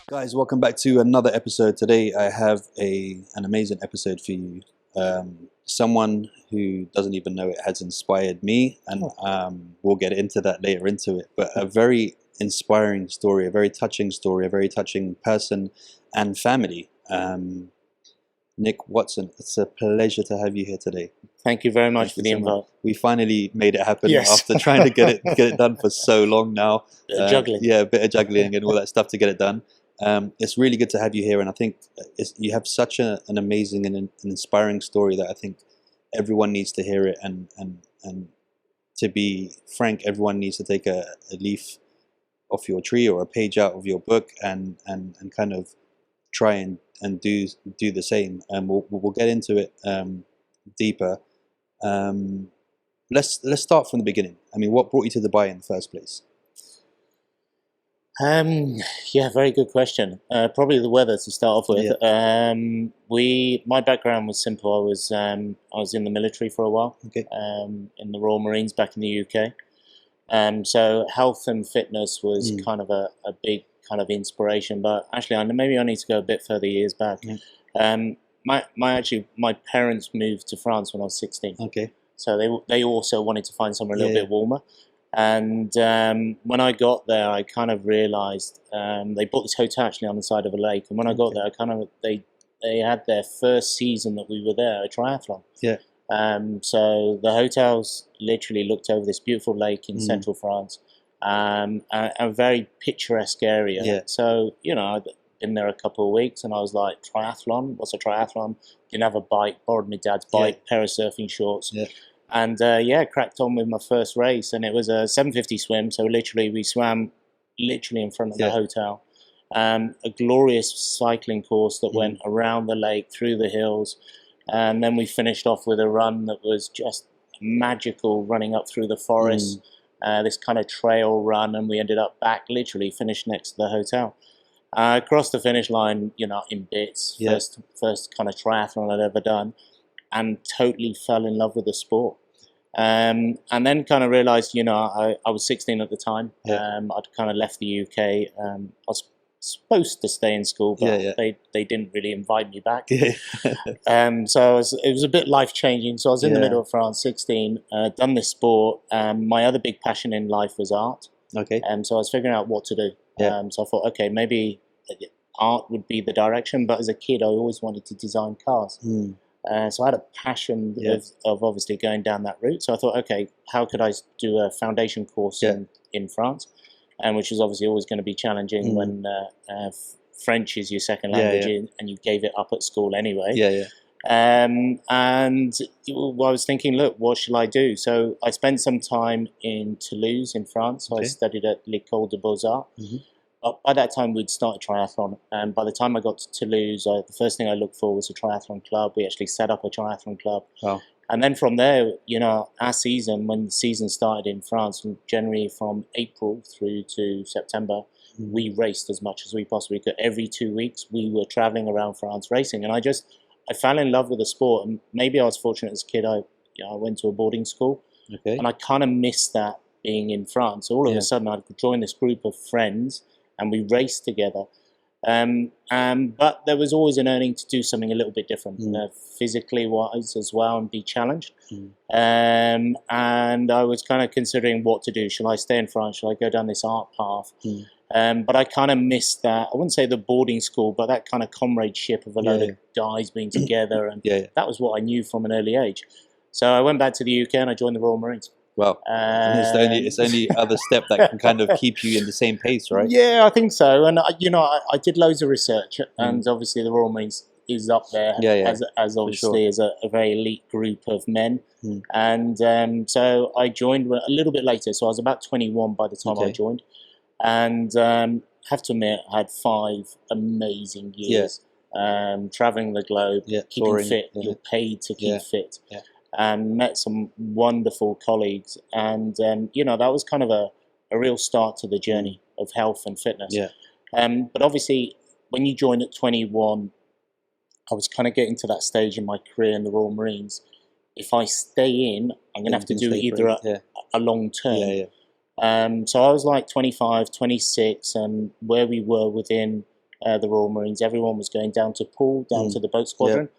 Guys, welcome back to another episode. Today I have an amazing episode for you. Someone who doesn't even know it has inspired me, and we'll get into that later into it. But a very inspiring story, a very touching story, a very touching person and family. Nick Watson, it's a pleasure to have you here today. Thank you very much Thank for you the so invite. much. We finally made it happen Yes. after trying to get it done for so long now. Juggling. Yeah, a bit of juggling and all that stuff to get it done. It's really good to have you here, and I think you have such an amazing and an inspiring story that I think everyone needs to hear it. And to be frank, everyone needs to take a leaf off your tree or a page out of your book and kind of try and do the same. We'll get into it deeper. Let's start from the beginning. I mean, what brought you to Dubai in the first place? Yeah, very good question. Probably the weather to start off with. Yeah. My background was simple. I was in the military for a while. Okay. In the Royal Marines back in the UK. So health and fitness was kind of a big kind of inspiration. But actually, maybe I need to go a bit further years back. My parents moved to France when I was 16. Okay. So they also wanted to find somewhere a little bit warmer. And when I got there, I kind of realised they bought this hotel actually on the side of a lake. And when I got there, they had their first season that we were there, a triathlon. Yeah. So the hotels literally looked over this beautiful lake in central France, a very picturesque area. Yeah. So I'd been there a couple of weeks, and I was like, triathlon? What's a triathlon? Didn't have a bike, borrowed my dad's bike, pair of surfing shorts. Yeah. And cracked on with my first race, and it was a 750 swim. So literally, we swam literally in front of the hotel. A glorious cycling course that went around the lake, through the hills, and then we finished off with a run that was just magical, running up through the forest. This kind of trail run, and we ended up literally finished next to the hotel. Across the finish line, in bits. Yeah. First kind of triathlon I'd ever done. And totally fell in love with the sport. And then kind of realised, I was 16 at the time. Yeah. I'd kind of left the UK. I was supposed to stay in school, but they didn't really invite me back. Yeah. So it was a bit life-changing. So I was in the middle of France, 16, done this sport. My other big passion in life was art. Okay. So I was figuring out what to do. Yeah. So I thought, okay, maybe art would be the direction. But as a kid, I always wanted to design cars. So I had a passion of obviously going down that route. So I thought, okay, how could I do a foundation course in France? Which is obviously always going to be challenging when French is your second language and you gave it up at school anyway. And I was thinking, look, what shall I do? So I spent some time in Toulouse in France. So I studied at l'École des Beaux-Arts. By that time, we'd started triathlon, and by the time I got to Toulouse, the first thing I looked for was a triathlon club. We actually set up a triathlon club. Wow. And then from there, our season, when the season started in France, generally from April through to September, we raced as much as we possibly could. Every 2 weeks, we were traveling around France racing, and I fell in love with the sport. And maybe I was fortunate as a kid. I went to a boarding school, and I kind of missed that being in France. So all of a sudden, I joined this group of friends, and we raced together. But there was always an earning to do something a little bit different, physically wise as well, and be challenged. And I was kind of considering what to do. Shall I stay in France? Shall I go down this art path? But I kind of missed that. I wouldn't say the boarding school, but that kind of comradeship of a load of guys being together. And that was what I knew from an early age. So I went back to the UK and I joined the Royal Marines. Well, it's the only other step that can kind of keep you in the same pace, right? Yeah, I think so. And I did loads of research, and obviously the Royal Marines is up there as obviously as a very elite group of men. And so I joined a little bit later. So I was about 21 by the time I joined, and have to admit, I had 5 amazing years. Traveling the globe, keeping fit. You're paid to keep fit. And met some wonderful colleagues, and that was kind of a real start to the journey of health and fitness. But obviously, when you join at 21, I was kind of getting to that stage in my career in the Royal Marines. If I stay in, I'm going to have to do either a long term. So I was like 25, 26, and where we were within the Royal Marines. Everyone was going down to pool, down to the boat squadron.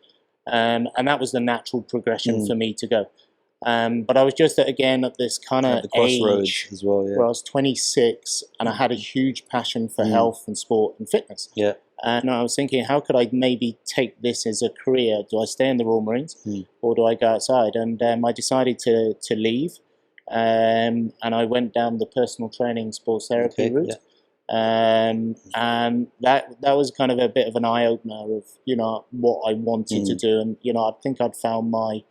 And that was the natural progression for me to go. But I was just again at this kind of age as well, where I was 26 and I had a huge passion for health and sport and fitness. Yeah. And I was thinking, how could I maybe take this as a career? Do I stay in the Royal Marines or do I go outside? And I decided to leave. And I went down the personal training sports therapy route. Yeah. And that was kind of a bit of an eye-opener of, you know, what I wanted to do. And, you know, I think I'd found my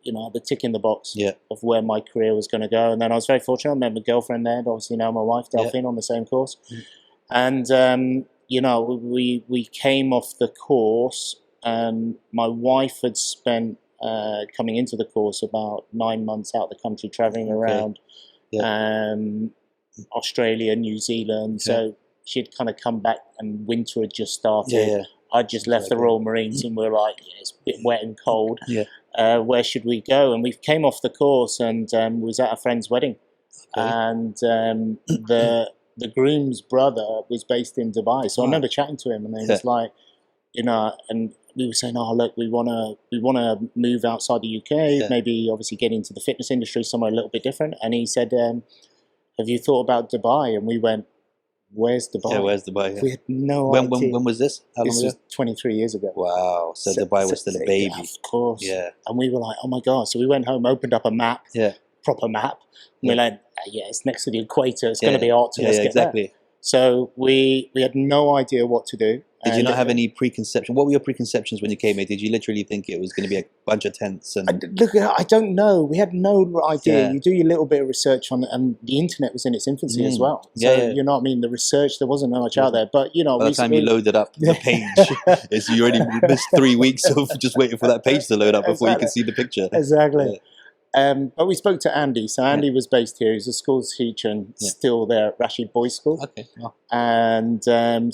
you know, the tick in the box of where my career was going to go. And then I was very fortunate. I met my girlfriend there, obviously now my wife, Delphine, on the same course. And, you know, we came off the course and my wife had spent, coming into the course, about 9 months out of the country, traveling around Australia, New Zealand. So she'd kind of come back and winter had just started. I'd just left the Royal Marines and we were like, it's a bit wet and cold. Where should we go? And we came off the course and was at a friend's wedding. And the groom's brother was based in Dubai. So I remember chatting to him and he was like, you know, and we were saying, oh, look, we want to move outside the UK, maybe obviously get into the fitness industry somewhere a little bit different. And he said, have you thought about Dubai? And we went, where's Dubai? Yeah, where's Dubai? Yeah. We had no idea. When was this? How long this ago? was 23 years ago. Wow. So Dubai was still a baby. Yeah, of course. Yeah. And we were like, oh my God. So we went home, opened up a map, proper map. And we're like, it's next to the equator. It's going to be hot. So let's get there. So we had no idea what to do. Did you not have any preconception? What were your preconceptions when you came here? Did you literally think it was going to be a bunch of tents? And look, I don't know. We had no idea. You do your little bit of research on it, and the internet was in its infancy as well. So you know what I mean. The research, there wasn't much out there. But you know, by the time you loaded up the page, you already missed 3 weeks of just waiting for that page to load up before you could see the picture. Exactly. But we spoke to Andy. So Andy was based here. He's a school teacher and still there at Rashid Boys School. Okay. Wow. And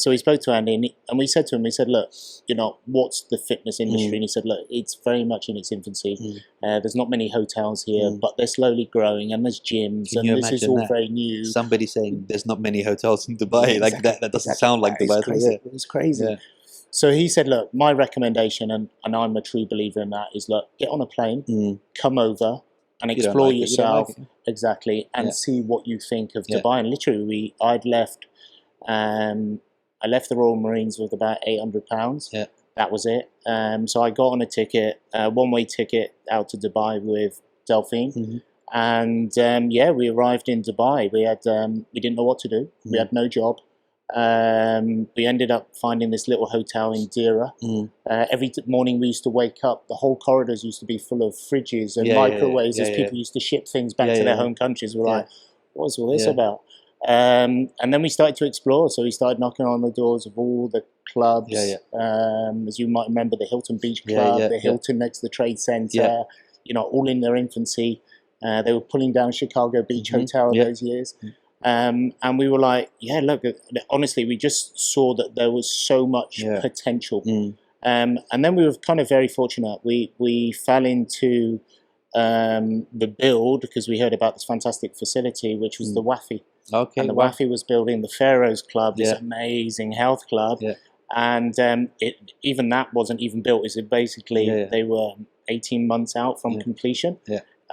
so we spoke to Andy and we said to him, we said, look, you know, what's the fitness industry? And he said, look, it's very much in its infancy. There's not many hotels here, but they're slowly growing and there's gyms. Can and this is all very new. Somebody saying there's not many hotels in Dubai. Like that doesn't sound like Dubai. It was crazy. Yeah. So he said, look, my recommendation, and I'm a true believer in that, is look, get on a plane, come over, and explore yourself and see what you think of Dubai. And literally, I left the Royal Marines with about £800. That was it. So I got on a ticket, one-way ticket out to Dubai with Delphine. And we arrived in Dubai. We didn't know what to do. We had no job. We ended up finding this little hotel in Dira. Every morning we used to wake up, the whole corridors used to be full of fridges and microwaves as people used to ship things back to their home countries. We're like, what's all this about? And then we started to explore. So we started knocking on the doors of all the clubs. As you might remember, the Hilton Beach Club, the Hilton next to the Trade Center, you know, all in their infancy. They were pulling down Chicago Beach Hotel in those years. And we were like, look, honestly, we just saw that there was so much potential. And then we were kind of very fortunate. We fell into the build because we heard about this fantastic facility, which was the WAFI. And the WAFI was building the Pharaohs Club, this amazing health club. And even that wasn't even built. It was basically they were 18 months out from completion.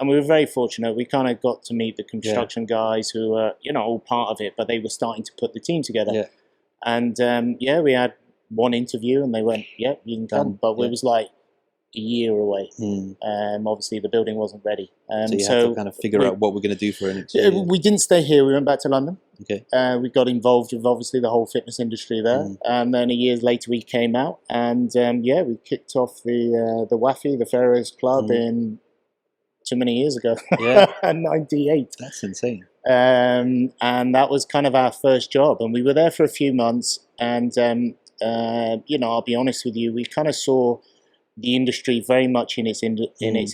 And we were very fortunate. We kind of got to meet the construction guys who were, you know, all part of it, but they were starting to put the team together. And we had one interview and they went, you can come. But it was like a year away. Obviously the building wasn't ready. So you had to kind of figure out what we're going to do for it. We didn't stay here. We went back to London. We got involved with obviously the whole fitness industry there. And then a year later we came out and we kicked off the WAFI, the Pharaohs Club in too many years ago. 98. That's insane. And that was kind of our first job. And we were there for a few months. And, you know, I'll be honest with you, we kind of saw the industry very much in its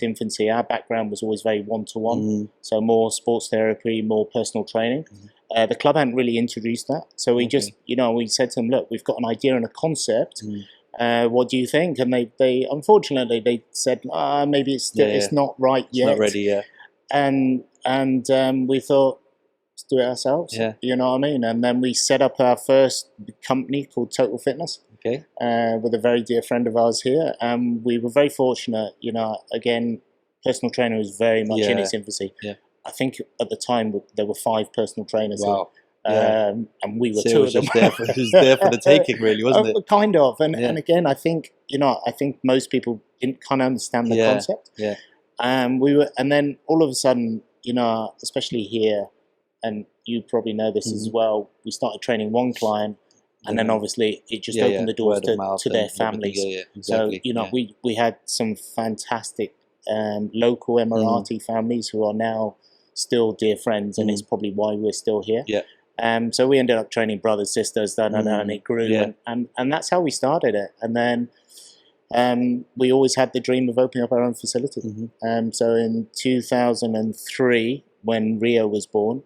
infancy. Our background was always very one-to-one. So more sports therapy, more personal training. The club hadn't really introduced that. So we just, you know, we said to them, look, we've got an idea and a concept. What do you think? And they unfortunately they said maybe it's not right yet. It's not ready yet. And we thought, let's do it ourselves. Yeah. You know what I mean? And then we set up our first company called Total Fitness. Okay. With a very dear friend of ours here. We were very fortunate, you know, again, personal training was very much in its infancy. Yeah. I think at the time there were 5 personal trainers Wow. here, and we were So 2 it was of them. just there for, it was there for the taking, really, wasn't it? Kind of. And again, I think, you know, I think most people didn't kind of understand the concept. Yeah. And then all of a sudden, you know, especially here, and you probably know this as well, we started training one client, and then obviously it just opened the doors to their families. Exactly. So, you know, we had some fantastic local Emirati families who are now still dear friends, and it's probably why we're still here. Yeah. So we ended up training brothers, sisters, and it grew, and that's how we started it. And then we always had the dream of opening up our own facility. So in 2003, when Rio was born,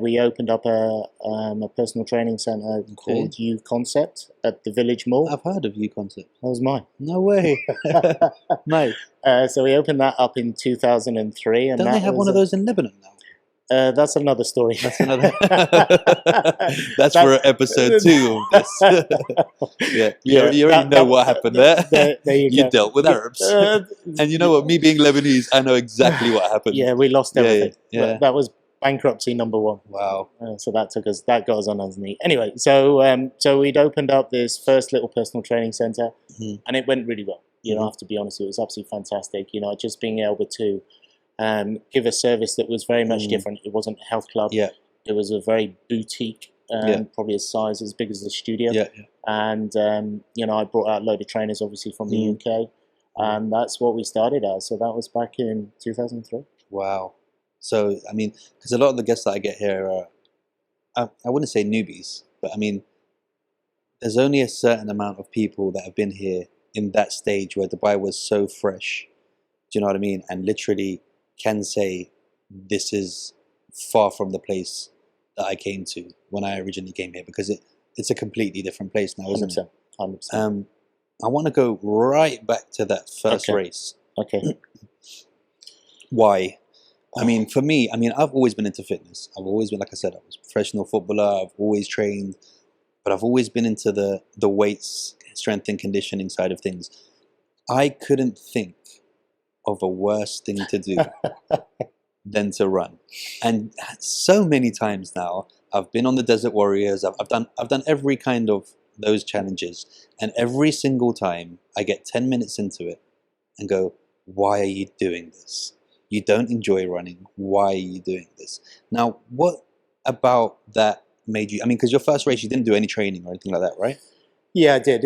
we opened up a personal training center called U Concept at the Village Mall. I've heard of U Concept. That was mine. No way. Nice. So we opened that up in 2003. And don't they have one of those in Lebanon now? That's another story. That's another. That's for episode 2 of this. You already know what happened there. There you dealt with Arabs, and you know what? Me being Lebanese, I know exactly what happened. Yeah, we lost everything. Yeah. That was bankruptcy number 1. Wow. So that got us on our knee. Anyway, so we'd opened up this first little personal training center, and it went really well. You know, I have to be honest, it was absolutely fantastic. You know, just being able to give a service that was very much different. It wasn't a health club. Yeah. It was a very boutique, probably a size as big as the studio. Yeah. And, you know, I brought out a load of trainers, obviously, from the UK. And that's what we started as. So that was back in 2003. Wow. So, I mean, because a lot of the guests that I get here are, I wouldn't say newbies, but I mean, there's only a certain amount of people that have been here in that stage where Dubai was so fresh. Do you know what I mean? And literally can say, this is far from the place that I came to when I originally came here, because it's a completely different place now, isn't 100%. 100%. I want to go right back to that first race. Okay. Why? I mean, for me, I've always been into fitness. I've always been, like I said, I was a professional footballer. I've always trained, but I've always been into the weights, strength and conditioning side of things. I couldn't think of a worse thing to do than to run. And so many times now, I've been on the Desert Warriors. I've done every kind of those challenges, and every single time I get 10 minutes into it and go, why are you doing this? You don't enjoy running. Why are you doing this? Now, what about that made you, because your first race, you didn't do any training or anything like that, right? Yeah, I did.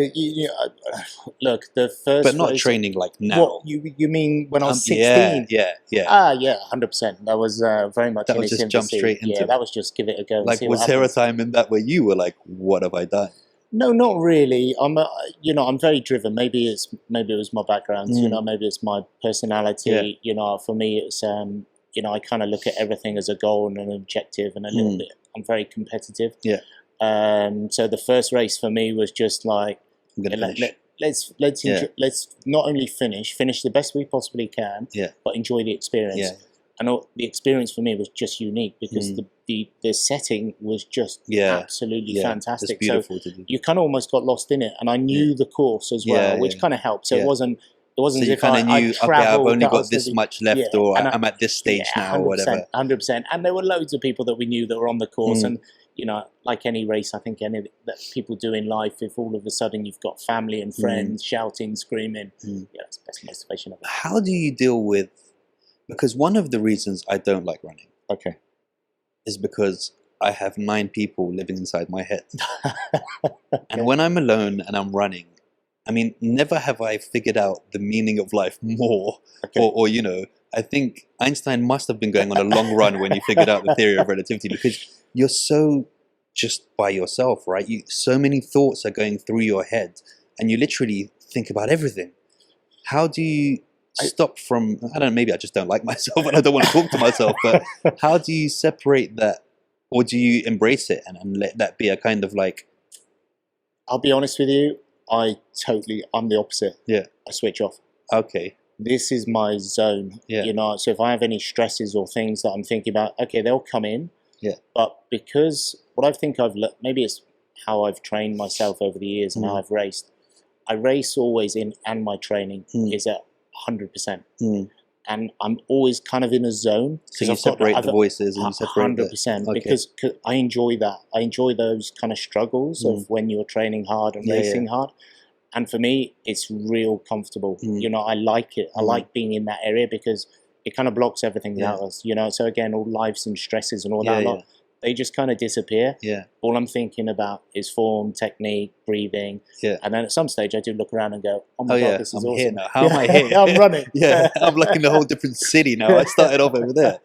Look, the first But not race, training like now. What, you mean when I was 16? Yeah. Yeah, 100%. That was very much That in was its just jump infancy. straight into Yeah, that was just give it a go. Like, and see was what there a happens. time in that where you were like, what have I done? No, not really. I'm very driven. Maybe it was my background. You know, maybe it's my personality. Yeah. You know, for me, it's I kind of look at everything as a goal and an objective, and a little bit. I'm very competitive. Yeah. So the first race for me was just like, I'm gonna finish. let's not only finish the best we possibly can, but enjoy the experience. Yeah. And the experience for me was just unique because the setting was just absolutely fantastic. It's beautiful to do. You kind of almost got lost in it, and I knew the course as well, which kind of helped. So it wasn't So as you if kind of knew, okay, I've only got this the, much left, or I'm at this stage now, or 100%, whatever. 100%. And there were loads of people that we knew that were on the course, and like any race, I think any that people do in life, if all of a sudden you've got family and friends shouting, screaming, that's the best motivation ever. How do you deal with? Because one of the reasons I don't like running, is because I have 9 people living inside my head, and when I'm alone and I'm running, never have I figured out the meaning of life more, or I think Einstein must have been going on a long run when you figured out the theory of relativity, because you're so just by yourself, right? So many thoughts are going through your head, and you literally think about everything. How do you stop from, I don't know, maybe I just don't like myself and I don't want to talk to myself, but how do you separate that, or do you embrace it and let that be a kind of like... I'll be honest with you, I'm the opposite. Yeah. I switch off. Okay. This is my zone. Yeah. So if I have any stresses or things that I'm thinking about, okay, they'll come in, Yeah. But because what I think maybe it's how I've trained myself over the years and how I've raced. I race always in, and my training is at 100%. And I'm always kind of in a zone. So you separate the voices and you separate 100%, because I enjoy that. I enjoy those kind of struggles of when you're training hard and racing hard. And for me, it's real comfortable. You know, I like it. I like being in that area because it kind of blocks everything out. You know, so again, all lives and stresses and all that lot, they just kind of disappear. All I'm thinking about is form, technique, breathing. And then at some stage I do look around and go, oh my God, this is awesome. Here now. How am I here? I'm running. I'm like in a whole different city now. I started off over there.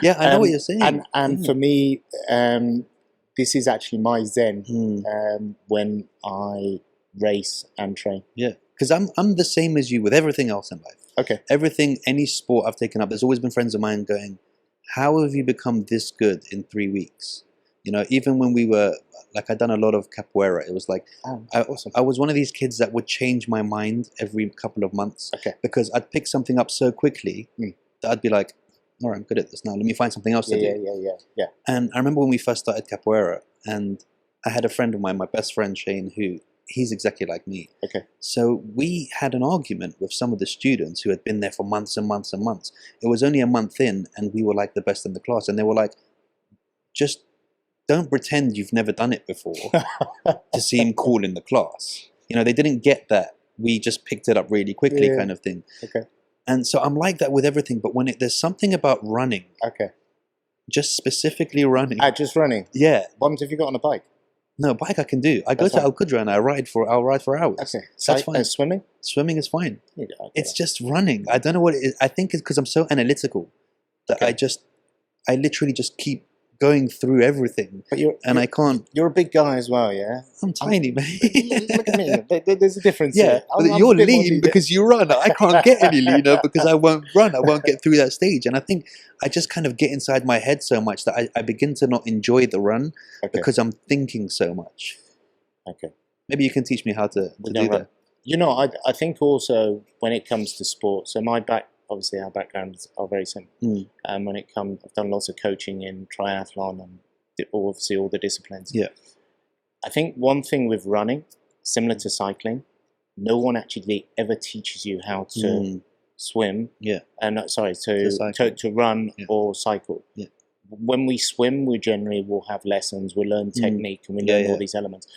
Yeah, I know what you're saying. And for me, this is actually my zen when I race and train. Yeah, because I'm the same as you with everything else in life. Okay. Everything, any sport I've taken up, there's always been friends of mine going, how have you become this good in 3 weeks? You know, even when we were, like, I'd done a lot of capoeira. It was like, awesome. I was one of these kids that would change my mind every couple of months. Because I'd pick something up so quickly that I'd be like, all right, I'm good at this now. Let me find something else to do. Yeah. And I remember when we first started capoeira, and I had a friend of mine, my best friend, Shane, who he's exactly like me. So we had an argument with some of the students who had been there for months and months and months. It was only a month in, and we were like the best in the class. And they were like, just don't pretend you've never done it before to seem cool in the class. You know, they didn't get that. We just picked it up really quickly kind of thing. And so I'm like that with everything. But when there's something about running, just specifically running. Just running? Yeah. What have you got on a bike? No, bike I can do. I go to Al Qudra and I'll ride for hours. That's fine. Swimming? Swimming is fine. It's just running. I don't know what it is. I think it's because I'm so analytical that I literally just keep going through everything. But I can't. You're a big guy as well, yeah? I'm tiny, man. Look at me. There's a difference here. But you're lean because you run. I can't get any leaner because I won't run. I won't get through that stage. And I think I just kind of get inside my head so much that I begin to not enjoy the run because I'm thinking so much. Maybe you can teach me how to do that. You know, I think also when it comes to sports, so obviously our backgrounds are very similar. When it comes, I've done lots of coaching in triathlon and obviously all the disciplines. I think one thing with running, similar to cycling, no one actually ever teaches you how to swim. And to run or cycle. When we swim, we generally will have lessons. We learn technique and we learn all these elements.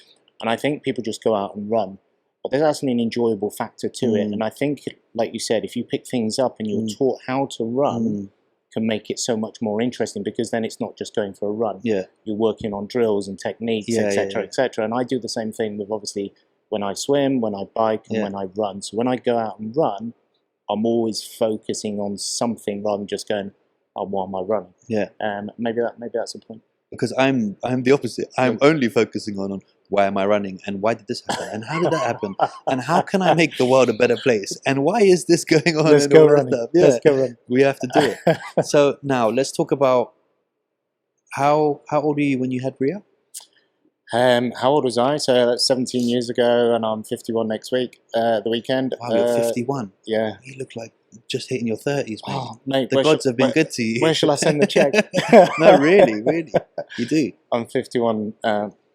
And I think people just go out and run. But there's actually an enjoyable factor to it. And I think, like you said, if you pick things up and you're taught how to run, can make it so much more interesting, because then it's not just going for a run. You're working on drills and techniques, etc., etc. And I do the same thing with, obviously, when I swim, when I bike, and when I run. So when I go out and run, I'm always focusing on something rather than just going, oh, why am I running? Maybe that's the point. Because I'm the opposite. I'm only focusing on why am I running, and why did this happen, and how did that happen, and how can I make the world a better place, and why is this going on? Let's go running. Let's go running. We have to do it. So now let's talk about how old were you when you had Ria? How old was I? So that's 17 years ago, and I'm 51 next week, the weekend. Wow, you're 51. Yeah. You look like just hitting your 30s, mate. Oh, mate, the gods have been good to you. Where shall I send the check? No, really. You do. I'm 51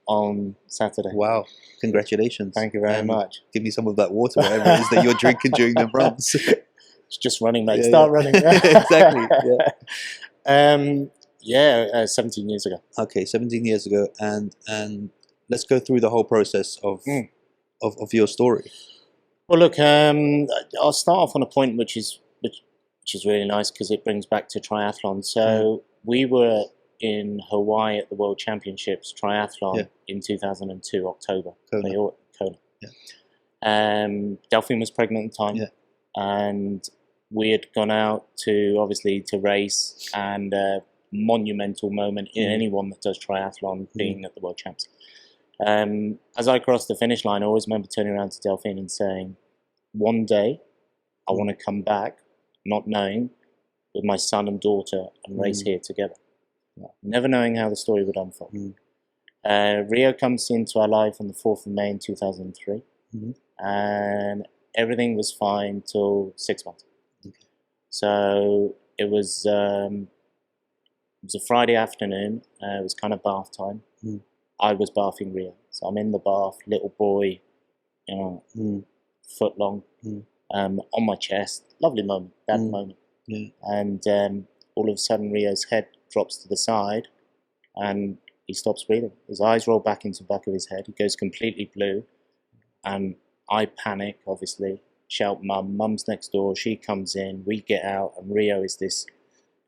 on Saturday. Wow. Congratulations. Thank you very much. Give me some of that water, whatever it is that you're drinking during the runs. It's just running, mate. Start running. Exactly. 17 years ago. Okay, 17 years ago. And let's go through the whole process of your story. Well, look, I'll start off on a point which is really nice, because it brings back to triathlon. So we were in Hawaii at the World Championships triathlon in 2002, October. Kona. Delphine was pregnant at the time, and we had gone out to race, and a monumental moment in anyone that does triathlon being at the World Champs. As I crossed the finish line, I always remember turning around to Delphine and saying, one day I want to come back, not knowing, with my son and daughter and race here together. Never knowing how the story would unfold. Rio comes into our life on the 4th of May in 2003, and everything was fine till 6 months. So it was was a Friday afternoon. It was kind of bath time. I was bathing Rio. So I'm in the bath, little boy, you know, foot long, on my chest. Lovely moment, that moment. Yeah. And all of a sudden Rio's head drops to the side and he stops breathing. His eyes roll back into the back of his head. He goes completely blue. And I panic, obviously, shout mum. Mum's next door. She comes in. We get out and Rio is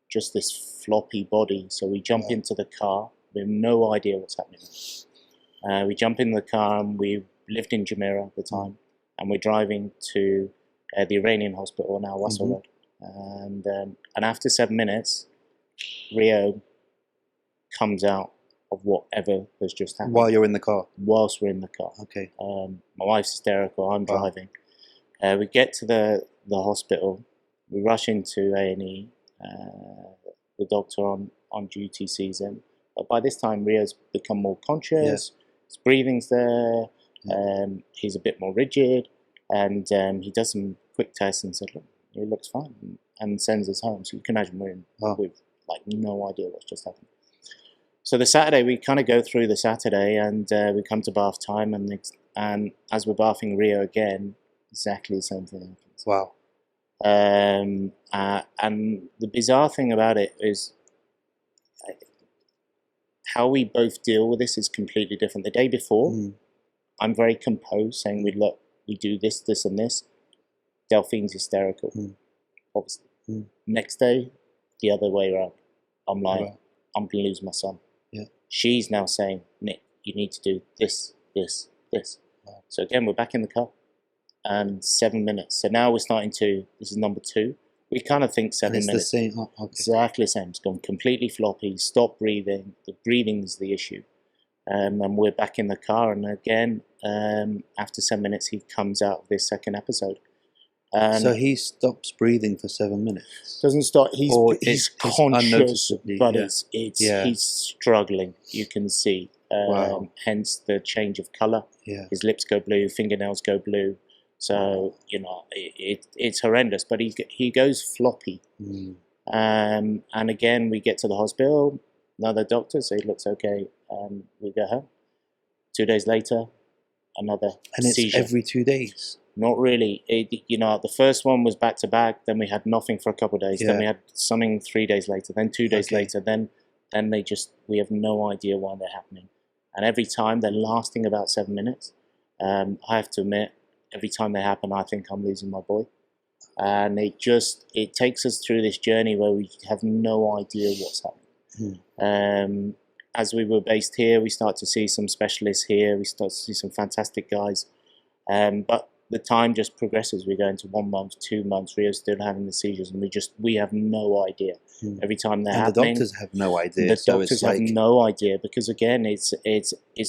just this floppy body. So we jump into the car. We have no idea what's happening. We jump in the car and we lived in Jibber at the time. And we're driving to the Iranian hospital now, Wassel Road. And after 7 minutes, Rio comes out of whatever has just happened. While you're in the car? Whilst we're in the car. Okay. My wife's hysterical, I'm driving. We get to the hospital, we rush into A&E, the doctor on duty sees him. But by this time, Rio's become more conscious, his breathing's there, he's a bit more rigid, and he does some quick tests and said, look, he looks fine, and sends us home. So you can imagine we're in with like no idea what's just happened. So the Saturday, we kind of go through the Saturday, and we come to bath time, and as we're bathing Rio again, exactly the same thing happens. Wow. And the bizarre thing about it is how we both deal with this is completely different. The day before, I'm very composed, saying, we do this, this, and this. Delphine's hysterical, obviously. Next day, the other way around. I'm like, I'm going to lose my son. Yeah. She's now saying, Nick, you need to do this, this, this. Wow. So again, we're back in the car. And 7 minutes. So now we're starting to, this is number 2. We kind of think 7 minutes. It's the same. Oh, okay. Exactly the same. It's gone completely floppy, stop breathing. The breathing's the issue. And we're back in the car. And again, after 7 minutes, he comes out of this second episode. So he stops breathing for 7 minutes. Doesn't stop. He's conscious, but he's struggling. You can see. Hence the change of color. Yeah. His lips go blue, fingernails go blue. So you know it's horrendous. But he goes floppy. And again, we get to the hospital. Another doctor says he looks okay. We go home. 2 days later, another seizure. It's every 2 days. Not really. The first one was back to back. Then we had nothing for a couple of days. Then we had something 3 days later. Then 2 days later. Then we have no idea why they're happening. And every time they're lasting about 7 minutes. I have to admit, every time they happen, I think I'm losing my boy. And it takes us through this journey where we have no idea what's happening. As we were based here, we start to see some specialists here. We start to see some fantastic guys. But the time just progresses. We go into 1 month, 2 months. Rio's still having the seizures, and we have no idea. Every time they're happening, the doctors have no idea. The doctors have no idea because again, it's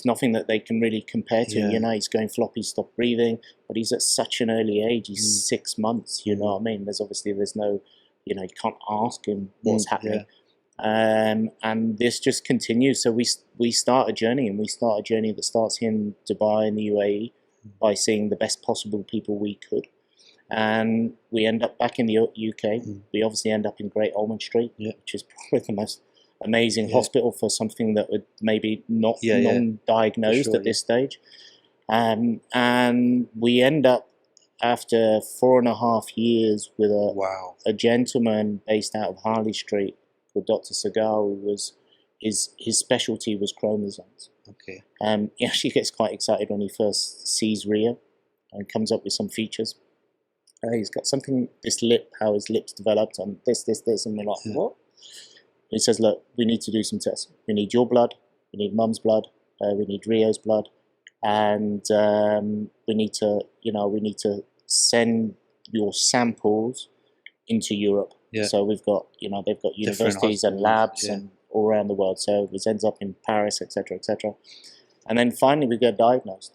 nothing that they can really compare to. You know, he's going floppy, stop breathing, but he's at such an early age. He's 6 months. You know what I mean? There's no, you can't ask him what's happening. And this just continues. So we start a journey, and we start a journey that starts here in Dubai in the UAE. By seeing the best possible people we could. And we end up back in the UK. We obviously end up in Great Ormond Street, which is probably the most amazing hospital for something that would maybe not non-diagnosed at this stage. And we end up after 4.5 years with a gentleman based out of Harley Street called Dr. Segal, who was his specialty was chromosomes. Okay. He actually gets quite excited when he first sees Rio and comes up with some features. He's got something, how his lips developed, and this, and we're like, what? He says, look, we need to do some tests. We need your blood, we need Mum's blood, we need Rio's blood, and we need to send your samples into Europe. Yeah. So we've got, they've got universities and labs and all around the world. So it ends up in Paris, etc., etc. And then finally we get diagnosed.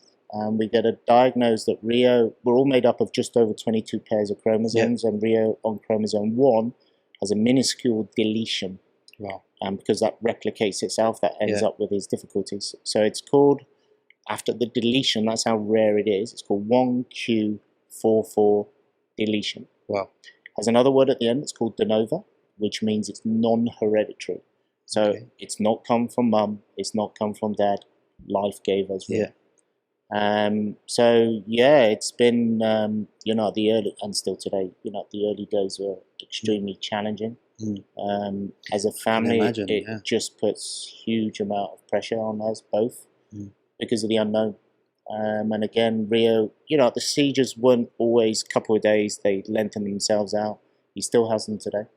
We get diagnosed that Rio, we're all made up of just over 22 pairs of chromosomes, and Rio on chromosome 1 has a minuscule deletion. Wow. Because that replicates itself, that ends up with these difficulties. So it's called, after the deletion, that's how rare it is, it's called 1q44 deletion. Wow. Has another word at the end, it's called de novo, which means it's non-hereditary. So it's not come from mum, it's not come from dad. Life gave us Rio. So yeah, it's been the early, and still today, the early days were extremely challenging. As a family, it just puts huge amount of pressure on us both because of the unknown. And again, Rio, the sieges weren't always a couple of days; they lengthened themselves out. He still has them today.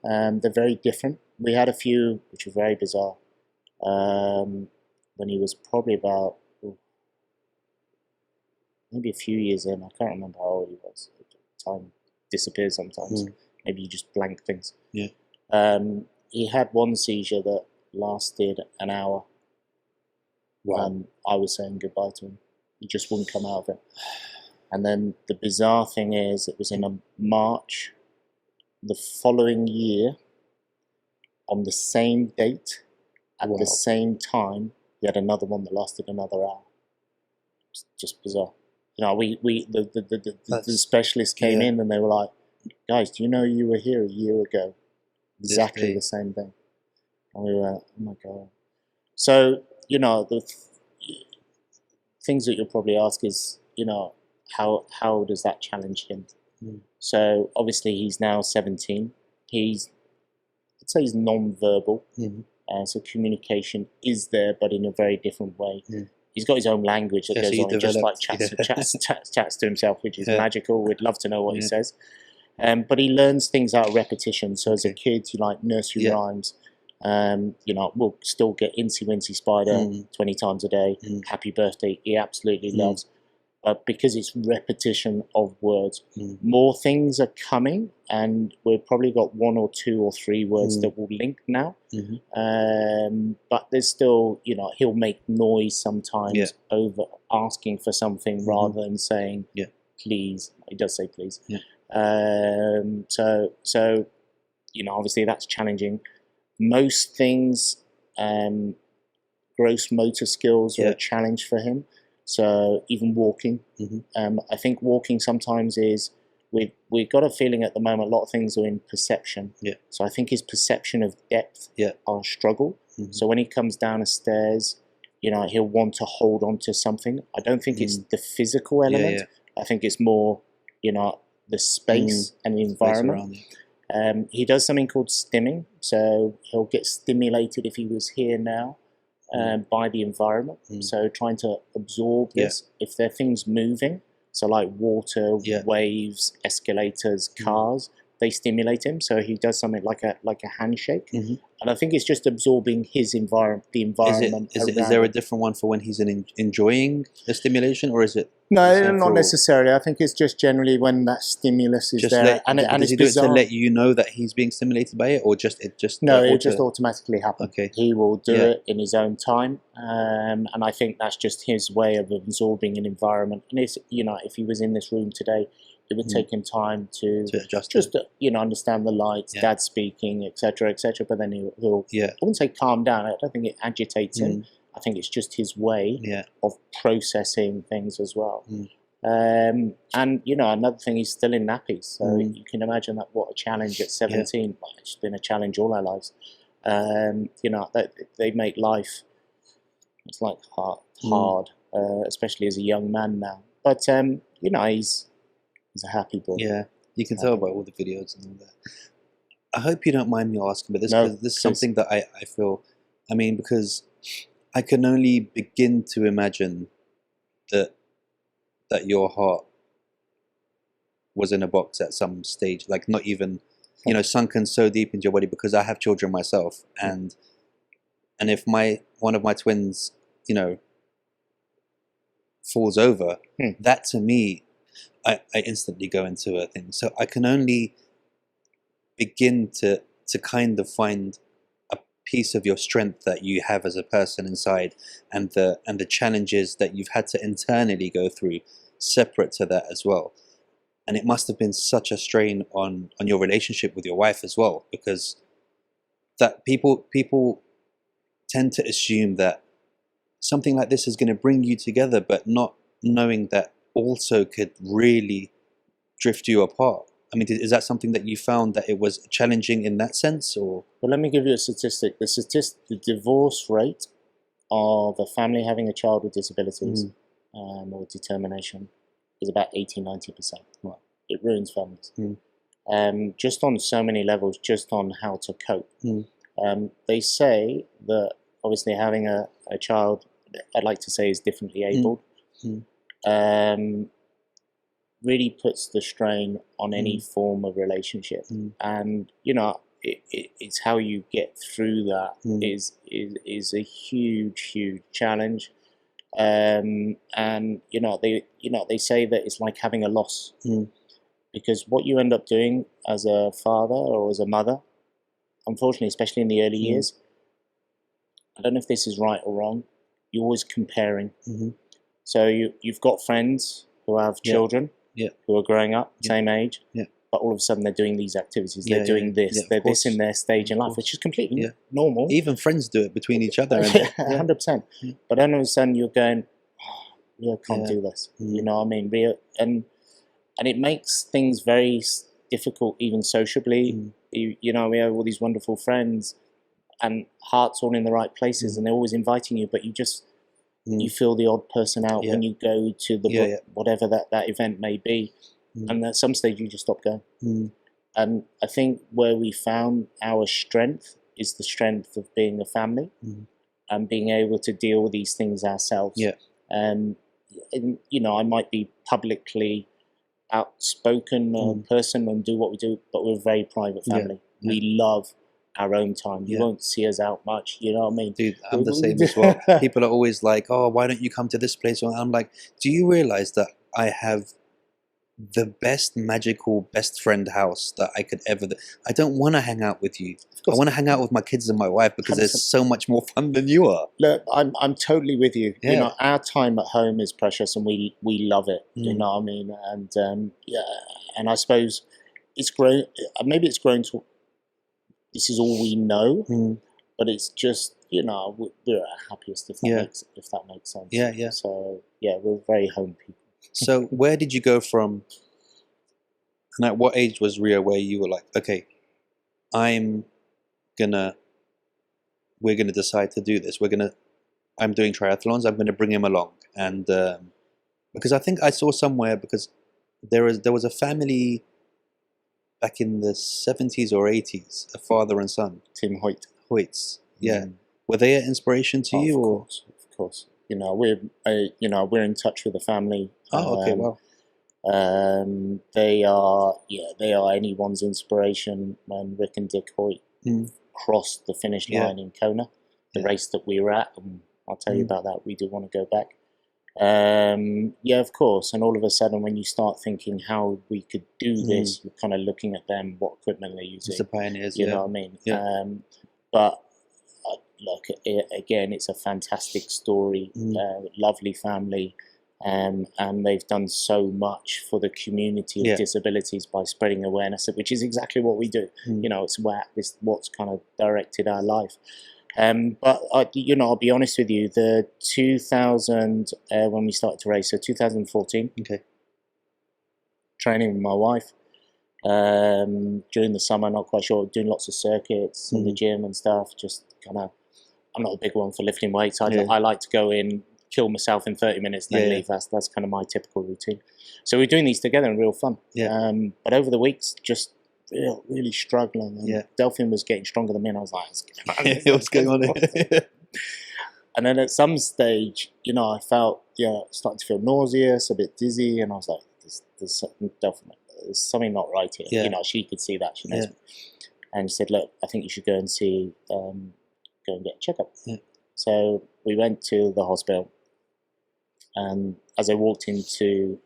They're very different. We had a few which were very bizarre. When he was probably about maybe a few years in, I can't remember how old he was. Time disappears sometimes. Maybe you just blank things. He had one seizure that lasted an hour. I was saying goodbye to him. He just wouldn't come out of it. And then the bizarre thing is, it was in a March the following year, on the same date, at the same time, he had another one that lasted another hour. It's just bizarre. The specialists came in and they were like, guys, do you know you were here a year ago? Exactly the same thing. And we were, oh my God. So, the things that you'll probably ask is, how does that challenge him? So obviously he's now 17. I'd say he's non-verbal. So communication is there, but in a very different way. He's got his own language that goes on. He just like chats to himself, which is magical. We'd love to know what he says. But he learns things out of repetition. So as a kid, you like nursery rhymes. We'll still get Incy Wincy Spider 20 times a day. Happy birthday. He absolutely loves. But because it's repetition of words, more things are coming, and we've probably got 1 or 2 or 3 words that will link now. But there's still, he'll make noise sometimes over asking for something rather than saying please. He does say please. So obviously that's challenging. Most things, gross motor skills are a challenge for him. So even walking, I think walking sometimes is, we've got a feeling at the moment a lot of things are in perception. So I think his perception of depth are a struggle. So when he comes down the stairs, he'll want to hold on to something. I don't think it's the physical element. I think it's more, the space and the environment. He does something called stimming. So he'll get stimulated if he was here now. By the environment. So trying to absorb this. If there are things moving, so like water, waves, escalators, cars, they stimulate him. So he does something like a handshake. And I think it's just absorbing his environment, the environment. Is there a different one for when he's enjoying the stimulation, or is it? No, not necessarily. I think it's just generally when that stimulus is there. Does he do it to let you know that he's being stimulated by it, or just it just? No, it just automatically happens. Okay. He will do it in his own time, and I think that's just his way of absorbing an environment. And it's, if he was in this room today, it would take him time to adjust, understand the lights, dad speaking, etc., etc. But then he'll I wouldn't say calm down. I don't think it agitates him. I think it's just his way of processing things as well. And another thing, he's still in nappies, so you can imagine that what a challenge at 17. It's been a challenge all our lives. They make life, it's like hard, especially as a young man now. But he's a happy boy. Yeah, you can tell by all the videos and all that. I hope you don't mind me asking, but this is something that I feel, because I can only begin to imagine that your heart was in a box at some stage, like not even, sunken so deep into your body, because I have children myself, and if one of my twins, falls over, that to me, I instantly go into a thing. So I can only begin to kind of find a piece of your strength that you have as a person inside, and the challenges that you've had to internally go through separate to that as well. And it must have been such a strain on your relationship with your wife as well, because that people tend to assume that something like this is going to bring you together, but not knowing that also could really drift you apart. I mean, is that something that you found that it was challenging in that sense, or? Well, let me give you a statistic. The divorce rate of a family having a child with disabilities or determination is about 80-90%. Wow. It ruins families. Just on so many levels, just on how to cope. They say that obviously having a child, I'd like to say, is differently abled, really puts the strain on any form of relationship. And, you know, it's how you get through that is a huge challenge. And they say that it's like having a loss, because what you end up doing as a father or as a mother, unfortunately, especially in the early years, I don't know if this is right or wrong, you're always comparing. So you've got friends who have children who are growing up, same age, but all of a sudden they're doing these activities, they're doing this, they're this in their stage in life, which is completely normal. Even friends do it between each other. 100%. But then all of a sudden you're going, oh, I can't do this. You know what I mean? And it makes things very difficult, even sociably. You know, we have all these wonderful friends and hearts all in the right places, and they're always inviting you, but you just, you feel the odd person out when you go to the whatever that event may be. And at some stage you just stop going. And I think where we found our strength is the strength of being a family and being able to deal with these things ourselves. And you know, I might be publicly outspoken person and do what we do, but we're a very private family. We love our own time. You won't see us out much, you know what I mean? Dude, I'm the same as well. People are always like, oh, why don't you come to this place? And I'm like, do you realize that I have the best magical best friend house that I could ever... I don't want to hang out with you. I want to hang out with my kids and my wife because 100%. They're so much more fun than you are. Look, I'm totally with you. You know, our time at home is precious and we love it. You know what I mean? And and I suppose it's grown, maybe it's grown to, this is all we know, but it's just, you know, we're our happiest if that makes sense. So yeah, we're very home people. So where did you go from, and at what age was Rio where you were like, okay, we're gonna decide to do this. I'm doing triathlons. I'm gonna bring him along, and because I think I saw somewhere, because there was a family back in the 70s or 80s, a father and son, Tim Hoyts. Were they an inspiration to you? Of course. You know, we're in touch with the family. Oh, okay, wow. They are anyone's inspiration. When Rick and Dick Hoyt crossed the finish line in Kona, the race that we were at, and I'll tell you about that. We do want to go back. Of course. And all of a sudden, when you start thinking how we could do this, you're kind of looking at them, what equipment they're using. It's the pioneers, you know what I mean? But look, again, it's a fantastic story, lovely family, and they've done so much for the community of disabilities by spreading awareness, which is exactly what we do. You know, it's what's kind of directed our life. But I'll be honest with you, the 2000 when we started to race, so 2014, training with my wife during the summer, not quite sure, doing lots of circuits in the gym and stuff, just kind of. I'm not a big one for lifting weights. I like to go in, kill myself in 30 minutes, then leave. That's kind of my typical routine. So we're doing these together and real fun. But over the weeks, just really struggling. And Delphine was getting stronger than me, and I was like, what's going on here? And then at some stage, you know, I felt, starting to feel nauseous, a bit dizzy, and I was like, there's something not right here. You know, she could see that. She knows me. And she said, look, I think you should go and see... go and get a checkup. So we went to the hospital, and as I walked into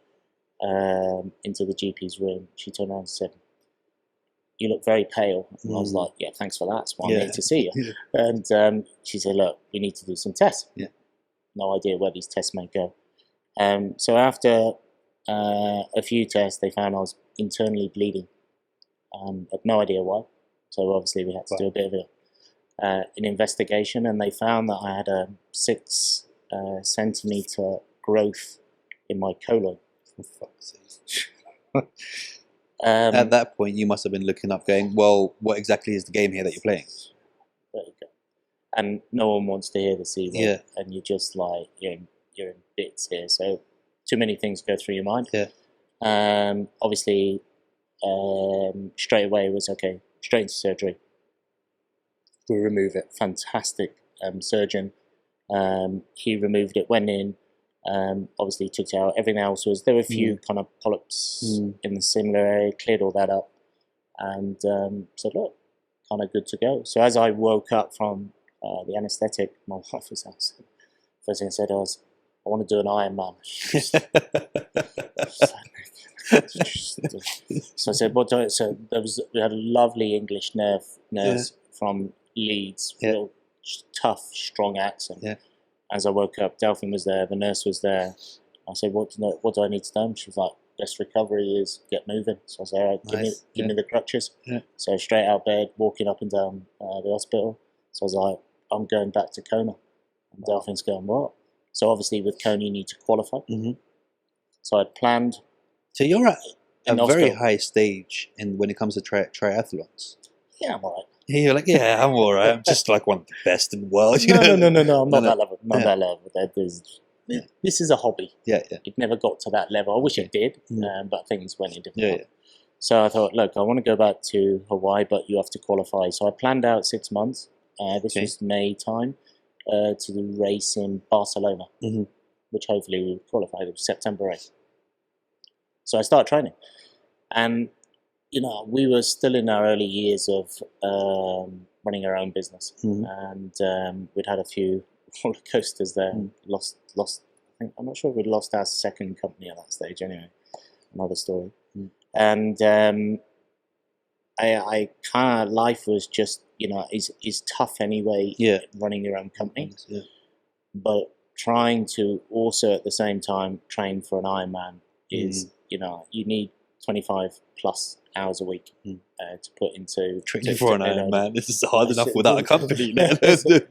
the GP's room, she turned around and said, "You look very pale." And I was like, "Yeah, thanks for that. That's why I'm here to see you." And she said, "Look, we need to do some tests." No idea where these tests may go. So after a few tests, they found I was internally bleeding. Had no idea why. So obviously we had to do a bit of an investigation, and they found that I had a 6 centimeter growth in my colon. For fuck's sake. At that point, you must have been looking up, going, "Well, what exactly is the game here that you're playing?" There you go. And no one wants to hear the C word, Yeah. and you're just like you're in bits here. So too many things go through your mind. Yeah. Obviously, straight away was okay. Straight into surgery. We remove it. Fantastic surgeon. He removed it. Went in. Obviously took it out. Everything else was, there were a few kind of polyps in the similar area. Cleared all that up, and said, look, kind of good to go. So as I woke up from the anaesthetic, my wife was out. First thing I said was, I want to do an Ironman. So I said, what do I, so we had a lovely English nurse from Leeds, real tough, strong accent. Yeah. As I woke up, Delphine was there, the nurse was there. I said, what do I need to do? She was like, best recovery is get moving. So I said, all right, give me the crutches. Yeah. So straight out of bed, walking up and down the hospital. So I was like, I'm going back to Kona. And Delphine's going, what? So obviously with Kona you need to qualify. So I'd planned. So you're at a very high stage when it comes to triathlons. Yeah, I'm all right. Yeah, you're like, yeah, I'm all right. I'm just like one of the best in the world. No, I'm not that level. Not that level. This is a hobby. Yeah. It never got to that level. I wish it did, but things went in different ways. So I thought, look, I want to go back to Hawaii, but you have to qualify. So I planned out 6 months. This was May time to the race in Barcelona, which hopefully we qualified. It was September 8th. So I started training. And we were still in our early years of running our own business, and we'd had a few roller coasters there. Lost. I think, I'm not sure if we'd lost our second company at that stage. Anyway, another story. And I kind of, life was just is tough anyway. Running your own company, but trying to also at the same time train for an Ironman is you need 25 plus hours a week to put into training for an Ironman. This is hard enough without a company, man.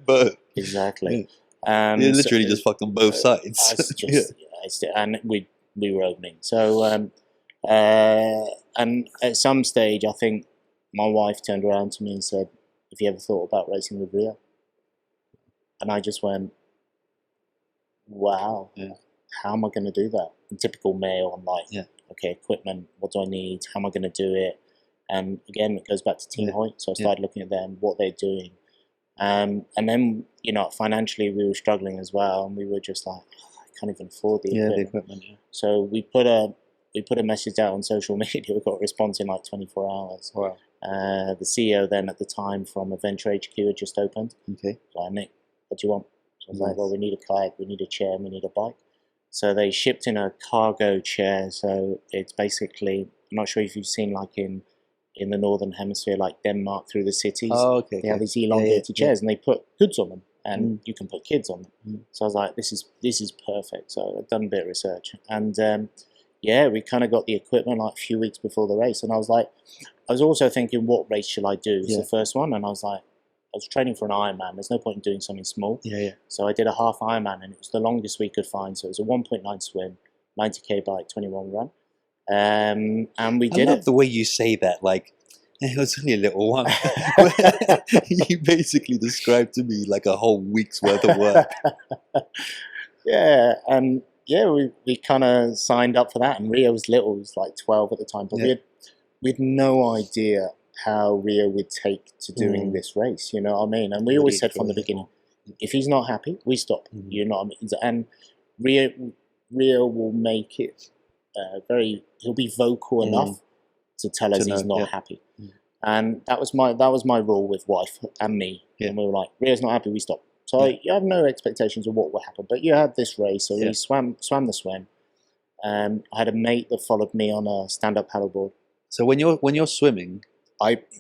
But exactly. You literally just fucked on both sides. And we were opening. So and at some stage, I think my wife turned around to me and said, "Have you ever thought about racing with Rio?" And I just went, "Wow, how am I going to do that?" In typical male, I'm like, okay, equipment, what do I need? How am I going to do it? And again, it goes back to Team Hoyt. So I started looking at them, what they're doing. And then, financially we were struggling as well. And we were just like, I can't even afford the equipment. So we put a message out on social media. We got a response in like 24 hours. Wow. The CEO then at the time from Adventure HQ had just opened. Okay. So Nick, what do you want? So I was like, well, we need a kayak, we need a chair, and we need a bike. So they shipped in a cargo chair. So it's basically, I'm not sure if you've seen like in the Northern Hemisphere, like Denmark through the cities. Oh, okay. They have these elongated chairs and they put goods on them and you can put kids on them. So I was like, this is perfect. So I've done a bit of research and we kind of got the equipment like a few weeks before the race. And I was also thinking, what race shall I do? It's the first one. And I was training for an Ironman. There's no point in doing something small. So I did a half Ironman, and it was the longest we could find. So it was a 1.9 swim, 90k bike, 21 run, and we did it. I love the way you say that. Like it was only a little one. You basically described to me like a whole week's worth of work. We kind of signed up for that. And Rio was little; he was like 12 at the time, but we had no idea how Rio would take to doing this race, you know what I mean? And we always said from the beginning, if he's not happy, we stop. You know what I mean? And Rio will make it he'll be vocal enough to tell us he's not happy. And that was my rule with wife and me. And we were like, Rio's not happy, we stop. So you have no expectations of what will happen, but you had this race, so we swam the swim. I had a mate that followed me on a stand-up paddleboard. So when you're swimming,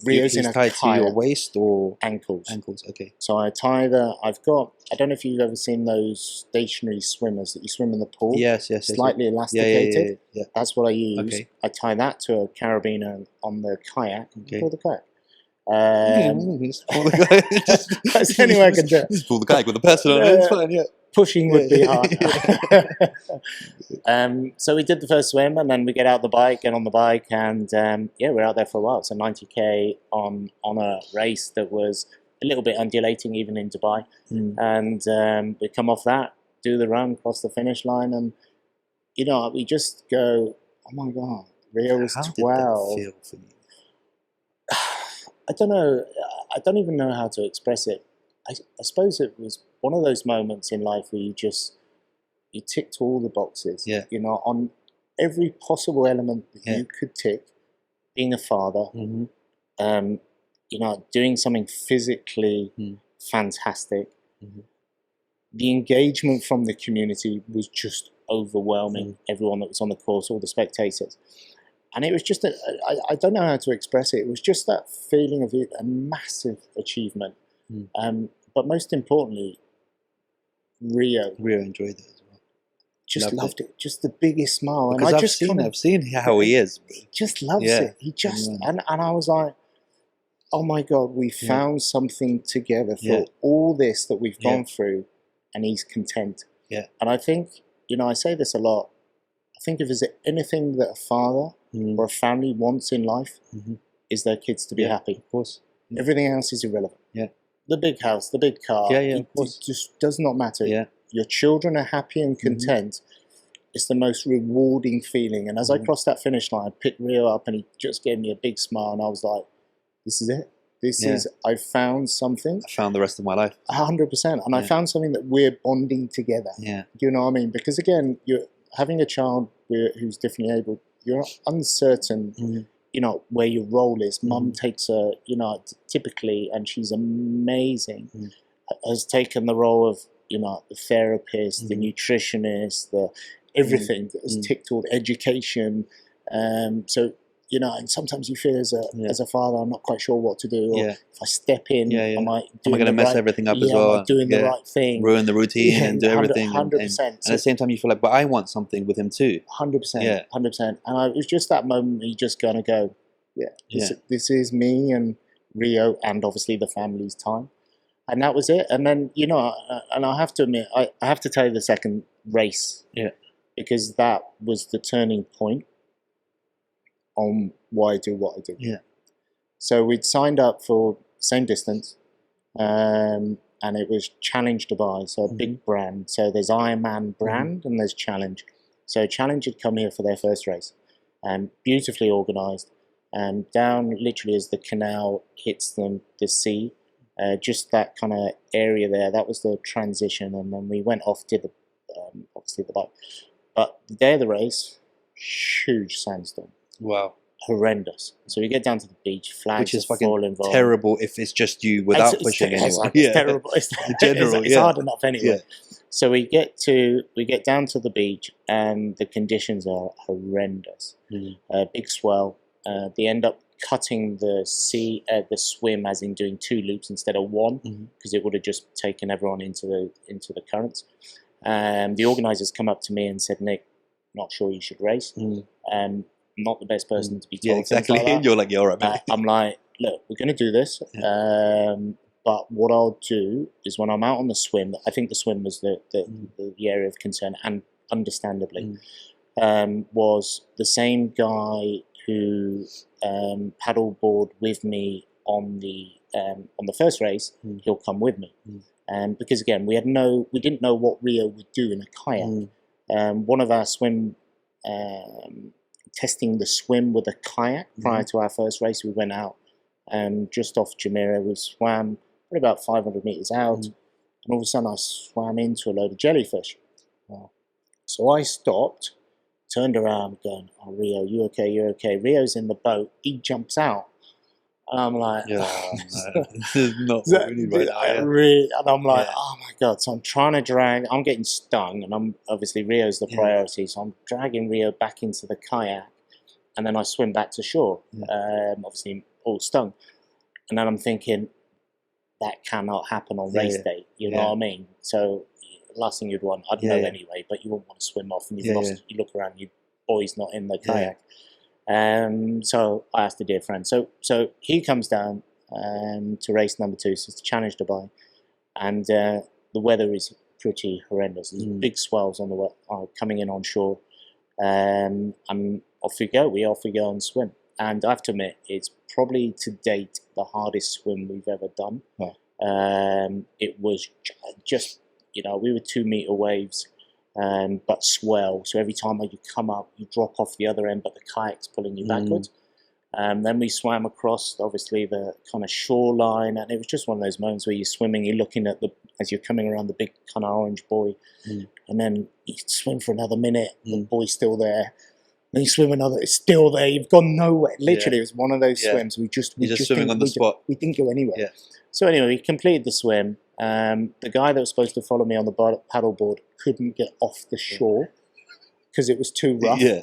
Rio's in a tied to your waist or ankles. Ankles, okay. So I tie I don't know if you've ever seen those stationary swimmers that you swim in the pool. Yes. Slightly elasticated. Yeah. That's what I use. Okay. I tie that to a carabiner on the kayak. Pull the kayak. Just pull the kayak. That's the only way I can do it. Just pull the kayak with a person on it. It's fine, pushing would be hard. So we did the first swim, and then we get on the bike, and we're out there for a while. So 90k on a race that was a little bit undulating even in Dubai. And we come off that, do the run, cross the finish line, and we just go, oh my God, Rio was 12. How did that feel for you? I don't know. I don't even know how to express it. I suppose it was one of those moments in life where you ticked all the boxes. Yeah. On every possible element that you could tick. Being a father, doing something physically fantastic. The engagement from the community was just overwhelming. Everyone that was on the course, all the spectators. And it was just, I don't know how to express it. It was just that feeling of a massive achievement. But most importantly, Rio enjoyed it as well. Just loved it. Just the biggest smile. Because I've seen how he is. He just loves it. He just, and I was like, oh my God, we found something together for all this that we've gone through, and he's content. Yeah. And I think, I say this a lot, I think if there's anything that a father or a family wants in life, is their kids to be happy. Of course. Everything else is irrelevant. Yeah. The big house, the big car, it just does not matter. Yeah. Your children are happy and content. It's the most rewarding feeling. And as I crossed that finish line, I picked Rio up, and he just gave me a big smile, and I was like, this is it. This is, I found something. I found the rest of my life. 100%. And I found something that we're bonding together. Yeah. Do you know what I mean? Because again, you're having a child who's differently able, you're uncertain, where your role is. Mum takes typically, and she's amazing, has taken the role of, the therapist, the nutritionist, the everything, has ticked all the education. So, and sometimes you feel as a father, I'm not quite sure what to do. Or if I step in, am I going to mess everything up as well? Am I doing the right thing? Ruin the routine and do everything. 100%. And at the same time, you feel like, but I want something with him too. 100%. Yeah. 100%. And it was just that moment you just going to go, this is me and Rio, and obviously the family's time. And that was it. And then, and I have to admit, I have to tell you the second race. Yeah. Because that was the turning point on why I do what I do. Yeah. So we'd signed up for same distance, and it was Challenge Dubai, so a big brand. So there's Ironman brand and there's Challenge. So Challenge had come here for their first race, beautifully organised, down literally as the canal hits the sea, just that kind of area there. That was the transition, and then we went off to the obviously the bike. But the day of the race, huge sandstorm. Wow. Horrendous. So we get down to the beach, flags which is are fucking falling. terrible if it's just you without pushing anyone. It's terrible. It's hard enough anyway. Yeah. So we get down to the beach, and the conditions are horrendous. Big swell. They end up cutting the swim, as in doing 2 loops instead of 1, because it would have just taken everyone into the currents. The organisers come up to me and said, "Nick, not sure you should race." Not the best person to be told. Yeah, exactly. Like You're like, "You're right, man." I'm like, "Look, we're going to do this, but what I'll do is when I'm out on the swim, I think the swim was the area of concern, and understandably, was the same guy who paddleboard with me on the first race. He'll come with me, because again, we didn't know what Rio would do in a kayak. One of our swim." Testing the swim with a kayak prior to our first race. We went out just off Jumeirah. We swam probably about 500 meters out, and all of a sudden I swam into a load of jellyfish. Wow. So I stopped, turned around, going, "Oh, Rio, you okay? You're okay." Rio's in the boat. He jumps out, and I'm like, no, this is not what we need right now. And I'm like, oh my God. So I'm trying to drag, I'm getting stung, and I'm obviously Rio's the priority. So I'm dragging Rio back into the kayak, and then I swim back to shore, obviously all stung. And then I'm thinking, that cannot happen on race day. You know what I mean? So last thing you'd want, I'd know anyway, but you wouldn't want to swim off, and you've lost, you look around, your boy's not in the kayak. So I asked a dear friend. So he comes down to race number 2, so it's Challenge Dubai, and the weather is pretty horrendous. There's big swells on the way, coming in on shore. And off we go. We go and swim. And I have to admit, it's probably to date the hardest swim we've ever done. Yeah. It was just, we were 2 meter waves, but swell. So every time you come up, you drop off the other end, but the kayak's pulling you backwards. Then we swam across, obviously, the kind of shoreline, and it was just one of those moments where you're swimming, you're looking at as you're coming around the big kind of orange buoy, and then you swim for another minute, the buoy's still there. Then you swim another, it's still there. You've gone nowhere. Literally, it was one of those swims. We just swimming on the spot. We didn't go anywhere. Yeah. So anyway, we completed the swim. The guy that was supposed to follow me on the paddleboard couldn't get off the shore because it was too rough. Yeah.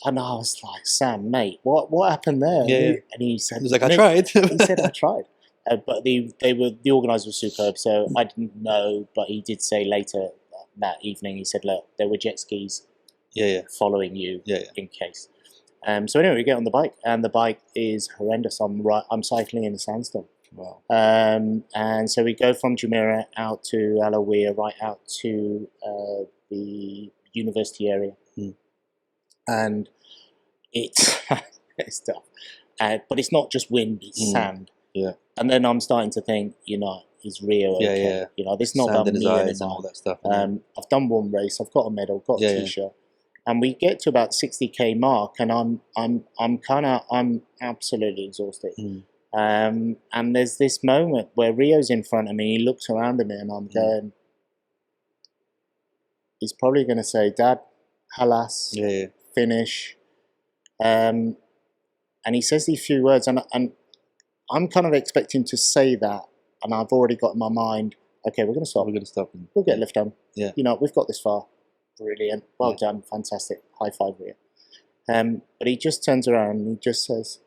And I was like, Sam, mate, what happened there? Yeah. And he said, he was like, I tried. He said, I tried. But the organisers were superb, so I didn't know. But he did say later that evening, he said, look, there were jet skis following you in case. So anyway, we get on the bike, and the bike is horrendous. I'm cycling in the sandstone. Wow. And so we go from Jumeirah out to Alawiyah, right out to the university area. And it's it's tough. But it's not just wind, it's sand. Yeah. And then I'm starting to think, is Rio okay? This is not sand about me and all that stuff. I've done one race, I've got a medal, got a t-shirt. And we get to about 60k mark, and I'm absolutely exhausted. And there's this moment where Rio's in front of me, he looks around at me, and I'm going, he's probably going to say, Dad, halas, finish. And he says these few words, and I'm kind of expecting to say that, and I've already got in my mind, okay, we're going to stop. We'll get a lift done. Yeah. We've got this far. Brilliant. Well done. Fantastic. High five, Rio. But he just turns around and he just says,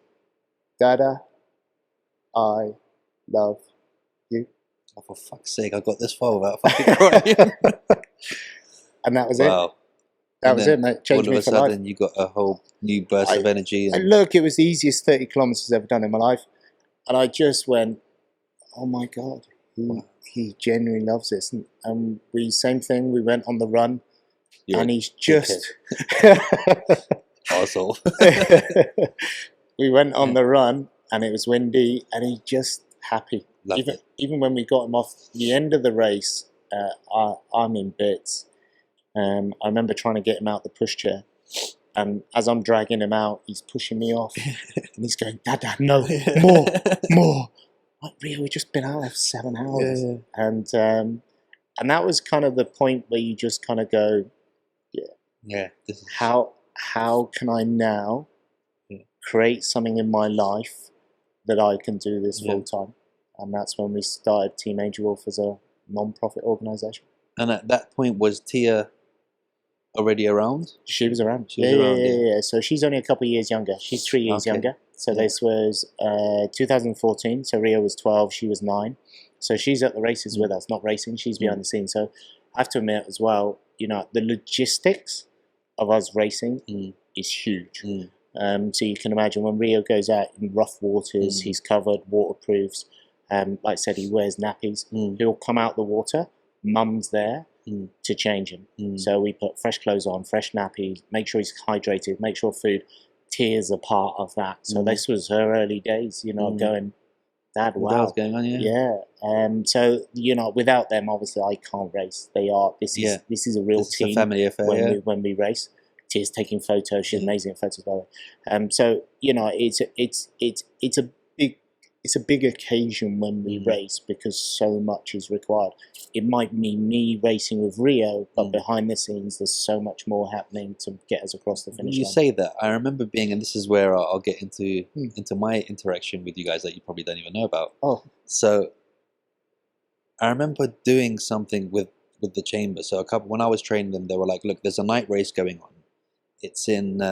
Dada, I love you. Oh, for fuck's sake, I got this far without fucking crying. And that was it. That was it, mate. Changed me for life. All of a sudden, you got a whole new burst of energy. And look, it was the easiest 30 kilometers I've ever done in my life. And I just went, oh my God, he genuinely loves this. And same thing, we went on the run. And he's just... Arsehole. We went on the run, and it was windy, and he's just happy. Even when we got him off the end of the race, I'm in bits. I remember trying to get him out the pushchair, and as I'm dragging him out, he's pushing me off, and he's going, Dada, no, more. Like, Rio, we've just been out there for 7 hours. And that was kind of the point where you just kind of go, how can I now create something in my life that I can do this full time? And that's when we started Team Angel Wolf as a non-profit organisation. And at that point, was Tia already around? She was around. Yeah. So she's only a couple of years younger. She's 3 years younger. So this was 2014. So Rio was 12. She was 9. So she's at the races with us, not racing. She's behind the scenes. So I have to admit as well, the logistics of us racing is huge. So you can imagine when Rio goes out in rough waters, he's covered, waterproofs. Like I said, he wears nappies. He'll come out the water. Mum's there to change him. So we put fresh clothes on, fresh nappies, make sure he's hydrated, make sure food. Tears are part of that. So this was her early days, going, Dad, wow. What's going on, so, without them, obviously, I can't race. This is a real team. It's a family affair, when we race. Tia's taking photos. She's amazing at photos, by the way. So, it's a big occasion when we race because so much is required. It might mean me racing with Rio, but behind the scenes, there's so much more happening to get us across the finish line. You say that. I remember being, and this is where I'll get into my interaction with you guys that you probably don't even know about. So I remember doing something with the chamber. So when I was training them, they were like, look, there's a night race going on. It's in...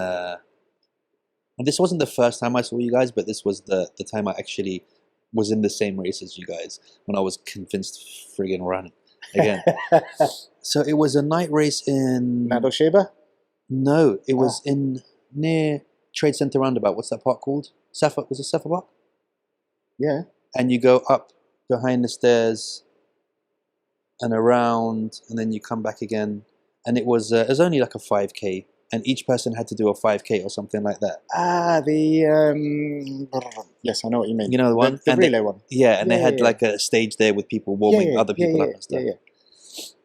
And this wasn't the first time I saw you guys, but this was the time I actually was in the same race as you guys when I was convinced to friggin' run again. So it was a night race in... Mount Sheba? No, it was in near Trade Center Roundabout. What's that park called? Was it Safa Park? Yeah. And you go up behind the stairs. and around, and then you come back again. And it was only like a 5K, and each person had to do a 5K or something like that. Yes, I know what you mean. You know the one, the relay one. Yeah, and they had like a stage there with people warming other people up and stuff.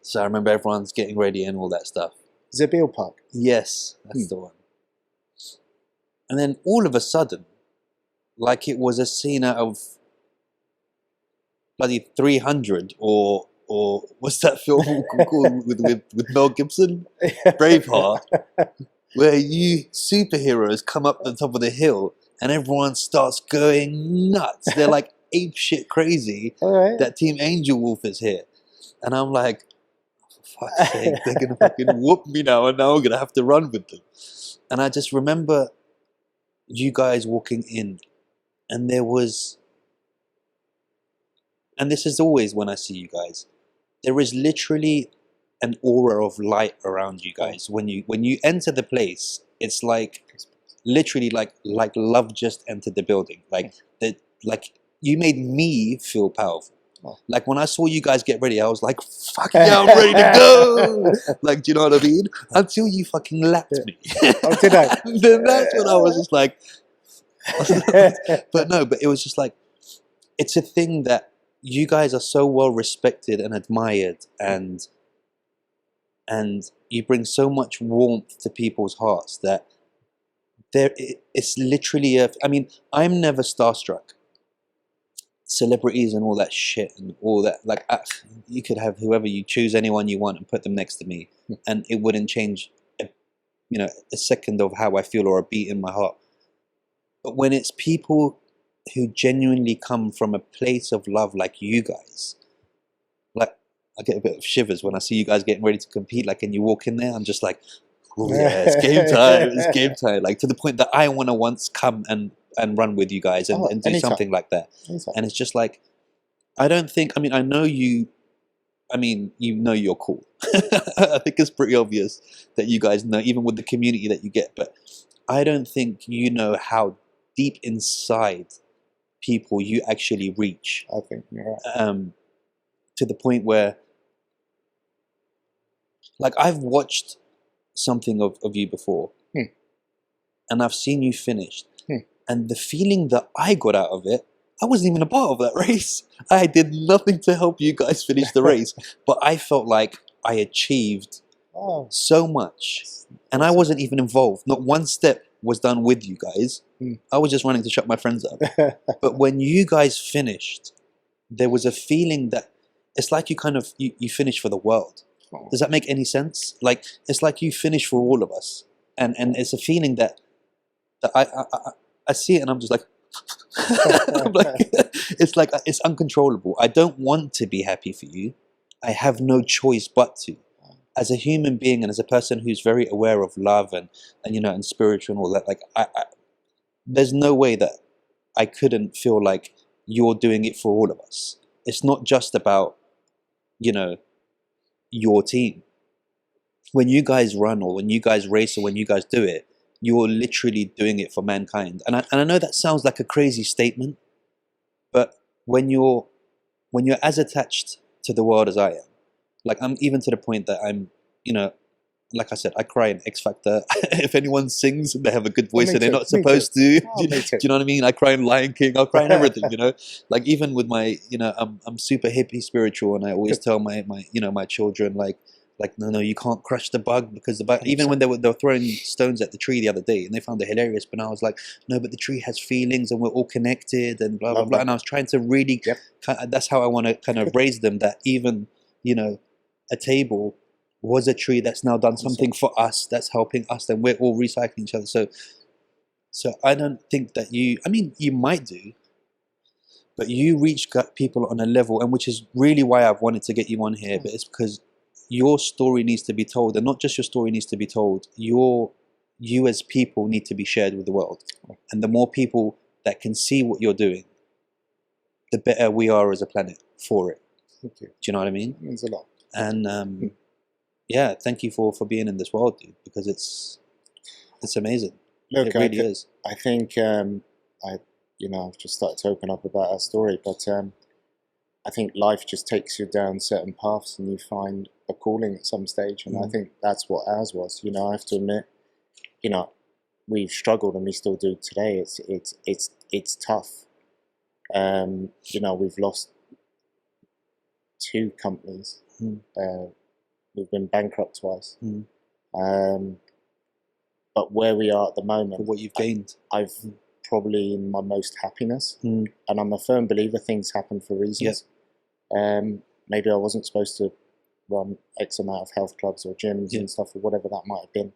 So I remember everyone's getting ready and all that stuff. Zabil Park. Yes, that's the one. And then all of a sudden, like it was a scene out of bloody 300 or what's that film called with Mel Gibson? Braveheart, where you superheroes come up the top of the hill and everyone starts going nuts. They're like ape shit crazy that Team Angel Wolf is here. And I'm like, for fuck's sake, they're going to fucking whoop me now, and now I'm going to have to run with them. And I just remember you guys walking in, and there was, and this is always when I see you guys, there is literally an aura of light around you guys. When you enter the place, it's like literally like love just entered the building. Like that, like you made me feel powerful. Like when I saw you guys get ready, I was like, fuck yeah, I'm ready to go. Like, do you know what I mean? Until you fucking lapped me. Oh, did I? And then that's when I was just like, but it was just like, it's a thing that you guys are so well respected and admired, and you bring so much warmth to people's hearts that it's literally I mean, I'm never starstruck. Celebrities and all that shit and all that, like you could have whoever you choose, anyone you want, and put them next to me, and it wouldn't change a second of how I feel or a beat in my heart. But when it's people who genuinely come from a place of love, like you guys, like I get a bit of shivers when I see you guys getting ready to compete. Like, and you walk in there, I'm just like, oh yeah, it's game time, it's game time. Like to the point that I want to once come and run with you guys and do something like that. And it's just like, I don't think, I mean, I know you, I mean, you know you're cool. I think it's pretty obvious that you guys know, even with the community that you get, but I don't think you know how deep inside people you actually reach. I think you're right. To the point where, like, I've watched something of you before, and I've seen you finished, and the feeling that I got out of it, I wasn't even a part of that race. I did nothing to help you guys finish the race, but I felt like I achieved so much, and I wasn't even involved. Not one step was done with you guys. I was just running to shut my friends up. But when you guys finished, there was a feeling that it's like you kind of you finished for the world. Does that make any sense? Like it's like you finished for all of us, and it's a feeling that I see it and I'm just like, I'm like it's uncontrollable. I don't want to be happy for you. I have no choice but to. As a human being and as a person who's very aware of love and and spiritual and all that, like I there's no way that I couldn't feel like you're doing it for all of us. It's not just about your team. When you guys run or when you guys race or when you guys do it, you're literally doing it for mankind. And I know that sounds like a crazy statement, but when you're as attached to the world as I am, like I'm even to the point that I'm, like I said, I cry in X Factor. If anyone sings and they have a good voice and they're not supposed to, do you know what I mean? I cry in Lion King. I'll cry in everything, Like even with my, I'm super hippie spiritual, and I always tell my my children like no, you can't crush the bug because the bug. Even when they were throwing stones at the tree the other day and they found it hilarious, but I was like, no, but the tree has feelings and we're all connected and blah blah blah. And I was trying to really, that's how I want to kind of raise them, that even a table was a tree that's now done something for us, that's helping us, and we're all recycling each other. So I don't think that I mean, you might do, but you reach people on a level, and which is really why I've wanted to get you on here, but it's because your story needs to be told, and not just your story needs to be told, you as people need to be shared with the world. And the more people that can see what you're doing, the better we are as a planet for it. Thank you. Do you know what I mean? It means a lot. And yeah, thank you for being in this world, dude, because it's amazing. Look, it really is. I think I've just started to open up about our story, but I think life just takes you down certain paths and you find a calling at some stage. And I think that's what ours was. You know, I have to admit, you know, we've struggled and we still do today. It's tough. You know, we've lost 2 companies. We've been bankrupt twice. But where we are at the moment, for what you've gained, I've probably in my most happiness. And I'm a firm believer things happen for reasons. Maybe I wasn't supposed to run X amount of health clubs or gyms and stuff, or whatever that might have been.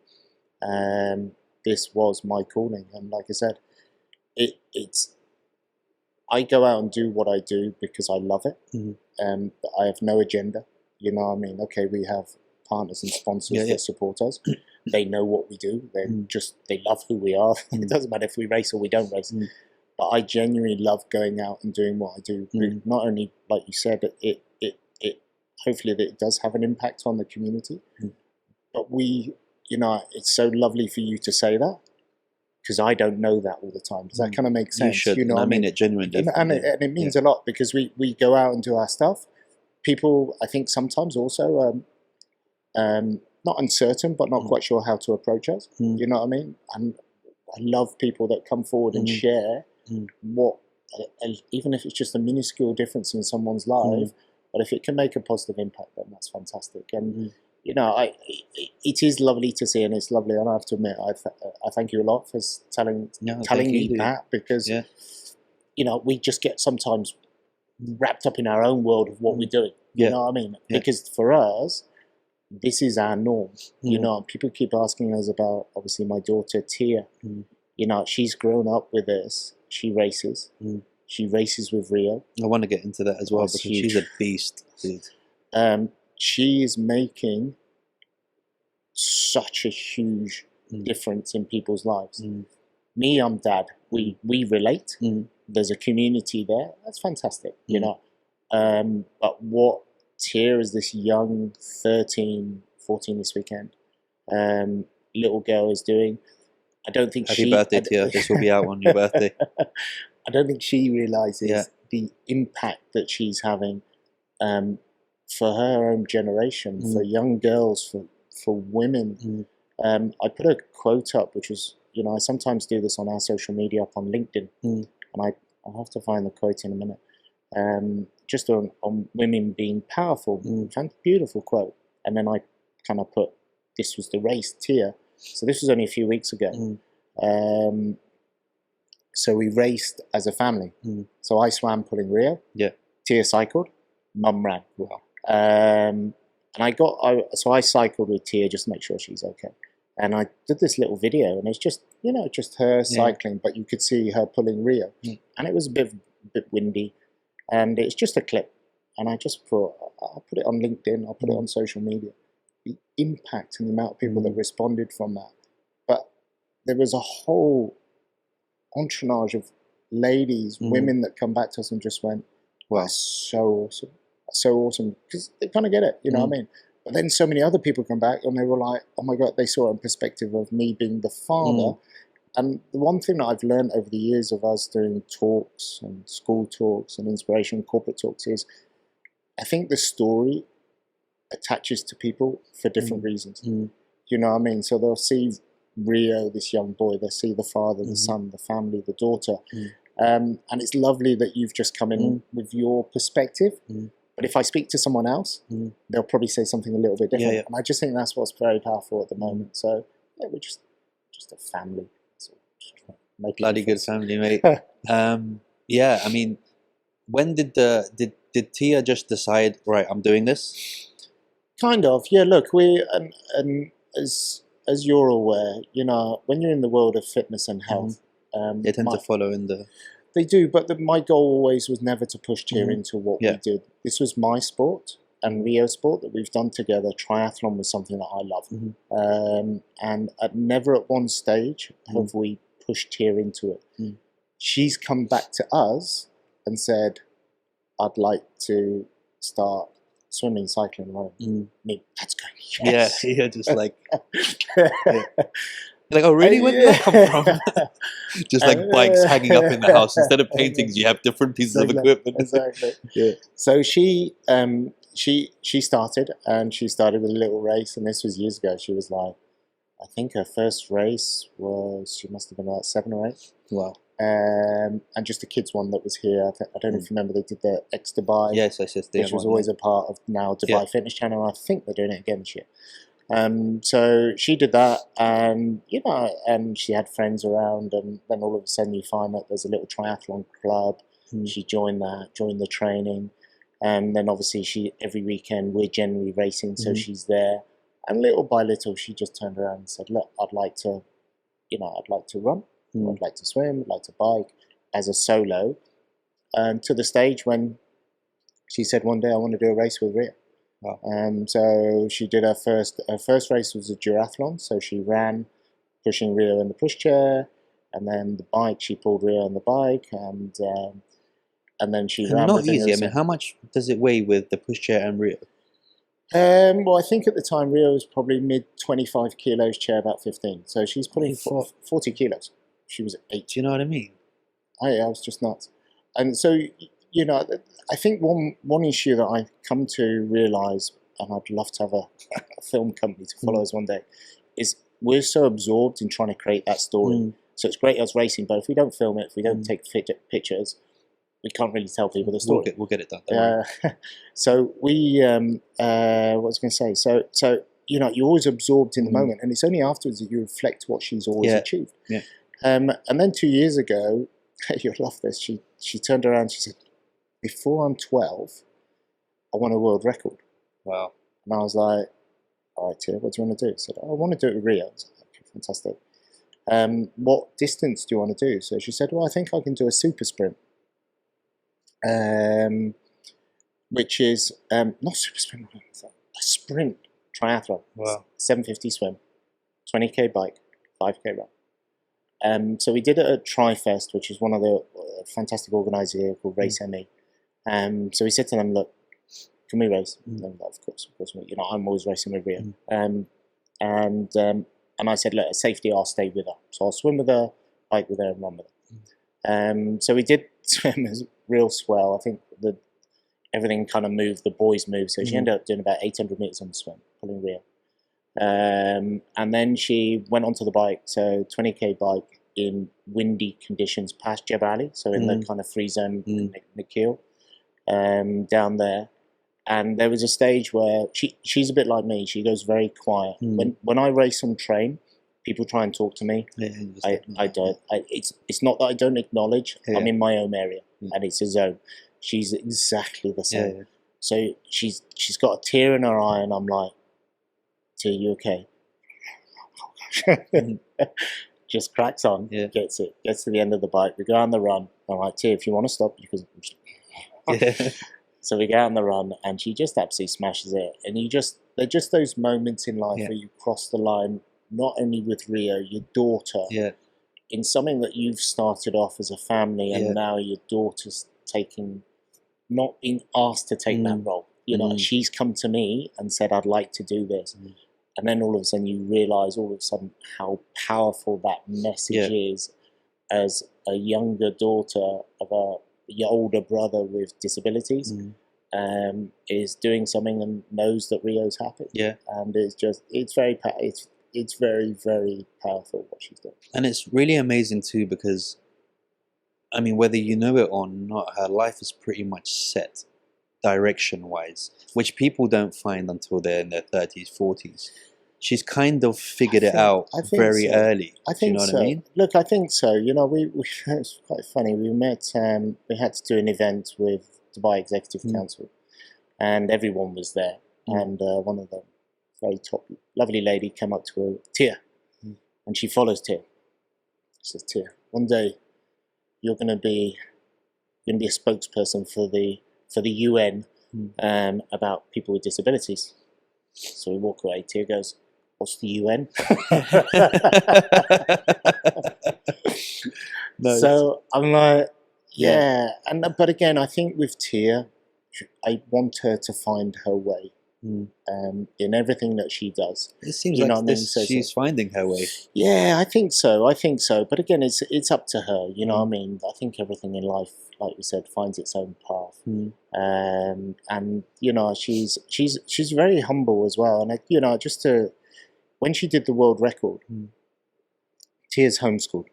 This was my calling, and like I said, it's I go out and do what I do because I love it. I have no agenda. You know what I mean? Okay, we have partners and sponsors that support us. They know what we do. They love who we are. It doesn't matter if we race or we don't race. But I genuinely love going out and doing what I do. Not only, like you said, it hopefully that it does have an impact on the community. But you know, it's so lovely for you to say that, because I don't know that all the time. Does that kind of make sense? You should. You know, I mean it genuinely. And it means a lot, because we go out and do our stuff. People, I think, sometimes also not uncertain, but not quite sure how to approach us. You know what I mean? And I love people that come forward and share what, even if it's just a minuscule difference in someone's life, but if it can make a positive impact, then that's fantastic. And you know, it is lovely to see, and it's lovely. And I have to admit, I thank you a lot for telling me that, because you know, we just get sometimes wrapped up in our own world of what we're doing. You know what I mean? Because for us, this is our norm. You know, people keep asking us about, obviously, my daughter Tia. You know, she's grown up with this. She races. She races with Rio. I want to get into that as well, because she's a beast, dude. She is making such a huge difference in people's lives. Me, I'm dad. We relate. There's a community there. That's fantastic, you know. But what Tia is, this young 13, 14 this weekend, little girl is doing, I don't think Happy birthday, Tia. This will be out on your birthday. I don't think she realizes the impact that she's having for her own generation, for young girls, for women. I put a quote up, which was, you know, I sometimes do this on our social media, up on LinkedIn, and I'll have to find the quote in a minute, just on women being powerful. Beautiful quote. And then I kind of put, this was the race, Tia. So this was only a few weeks ago. So we raced as a family. So I swam pulling Rio. Tia cycled. Mum ran. Wow. And so I cycled with Tia just to make sure she's okay. And I did this little video, and it's just, you know, just her cycling, but you could see her pulling Rio. And it was a bit windy, and it's just a clip. And I just thought, I'll put it on LinkedIn, I'll put it on social media. The impact and the amount of people that responded from that. But there was a whole entourage of ladies, women that come back to us and just went, wow, that's so awesome. So awesome, because they kind of get it, you know what I mean? But then so many other people come back and they were like, oh my God, they saw it in perspective of me being the father. And the one thing that I've learned over the years of us doing talks and school talks and inspiration corporate talks is, I think the story attaches to people for different reasons. You know what I mean? So they'll see Rio, this young boy, they'll see the father, the son, the family, the daughter. And it's lovely that you've just come in with your perspective. But if I speak to someone else, they'll probably say something a little bit different. And I just think that's what's very powerful at the moment. So yeah, we're just a family. So Bloody good family, mate. Yeah, I mean, when did Tia just decide, right, I'm doing this? Kind of, yeah. Look, and as you're aware, you know, when you're in the world of fitness and health, they tend to follow in the. They do, but my goal always was never to push Tia into what we did. This was my sport and Rio sport that we've done together. Triathlon was something that I love, and never at one stage have we pushed Tia into it. She's come back to us and said, "I'd like to start swimming, cycling, running." Me, that's going. Yes. Yeah, just like. Like, oh really? Where did that come yeah. from? Just like bikes hanging up in the house. Instead of paintings, you have different pieces of equipment. Exactly. Yeah. So she started, and she started with a little race, and this was years ago. She was like, I think her first race was, she must have been about 7 or 8. Wow. And just a kids one that was here. I don't know if you remember, they did the X Dubai, Yes, which was always a part of now Dubai Fitness Channel. I think they're doing it again this year. So she did that, and and she had friends around, and then all of a sudden you find that there's a little triathlon club. She joined the training, and then obviously every weekend we're generally racing, so she's there, and little by little she just turned around and said, look, I'd like to run, I'd like to swim, I'd like to bike as a solo, to the stage when she said one day, I want to do a race with Ria. Wow. So she did her first race was a duathlon. So she ran, pushing Rio in the pushchair, and then the bike, she pulled Rio on the bike, and then she ran. Not easy. I mean, how much does it weigh with the pushchair and Rio? Well, I think at the time Rio was probably mid 25 kilos, chair about 15. So she's putting 40 kilos. She was 8. Do you know what I mean? I was just nuts. And so, I think one issue that I've come to realise, and I'd love to have a film company to follow us one day, is we're so absorbed in trying to create that story. So it's great us racing, but if we don't film it, if we don't take pictures, we can't really tell people the story. We'll get it done. So we, what was I going to say? So you're always absorbed in the moment, and it's only afterwards that you reflect what she's always achieved. Yeah. And then 2 years ago, you'll love this. She turned around. She said, before I'm 12, I want a world record. Wow. And I was like, all right, Tia, what do you want to do? I said, I want to do it with Rio. I was like, okay, fantastic. What distance do you want to do? So she said, well, I think I can do a super sprint. Which is not super sprint, a sprint triathlon. Wow. 750 swim, 20k bike, 5k run. So we did it at TriFest, which is one of the fantastic organisers here called Race ME. So we said to them, look, can we race? And they were like, of course. I'm always racing with Ria. And I said, look, at safety, I'll stay with her. So I'll swim with her, bike with her, and run with her. So we did swim. It was real swell. I think everything kind of moved, the boys moved. So she ended up doing about 800 meters on the swim, pulling Ria. And then she went onto the bike, so 20k bike in windy conditions past Jibber, so in the kind of free zone, Nikhil, down there. And there was a stage where she's a bit like me. She goes very quiet. When I race on train, people try and talk to me. I don't. It's not that I don't acknowledge. I'm in my own area, and it's a zone. She's exactly the same. So she's got a tear in her eye, and I'm like, "Tia, you okay?" Just cracks on. Gets to the end of the bike. We go on the run. I'm like, "Tia, if you want to stop, you can." So we go out on the run, and she just absolutely smashes it. And they're just those moments in life where you cross the line, not only with Rio, your daughter, in something that you've started off as a family, and now your daughter's not being asked to take that role. She's come to me and said, I'd like to do this. And then all of a sudden you realise how powerful that message is as a younger daughter of your older brother with disabilities, is doing something and knows that Rio's happy. And it's very, very powerful what she's doing. And it's really amazing too, because I mean, whether you know it or not, her life is pretty much set direction wise, which people don't find until they're in their 30s, 40s. She's kind of figured it out very early. I think so. What I mean? Look, I think so. It's quite funny. We met, we had to do an event with Dubai Executive Council, and everyone was there. And one of the very top, lovely lady came up to her, Tia, and she follows Tia. She says, Tia, one day you're going to be a spokesperson for the UN about people with disabilities. So we walk away. Tia goes, what's the UN? Nice. So I'm like, but again, I think with Tia, I want her to find her way. in everything that she does. It seems You know like what I mean? she's finding her way. Yeah, I think so. But again, it's up to her. You know what I mean? I think everything in life, like we said, finds its own path. And you know, she's very humble as well. And you know, when she did the world record, she is homeschooled.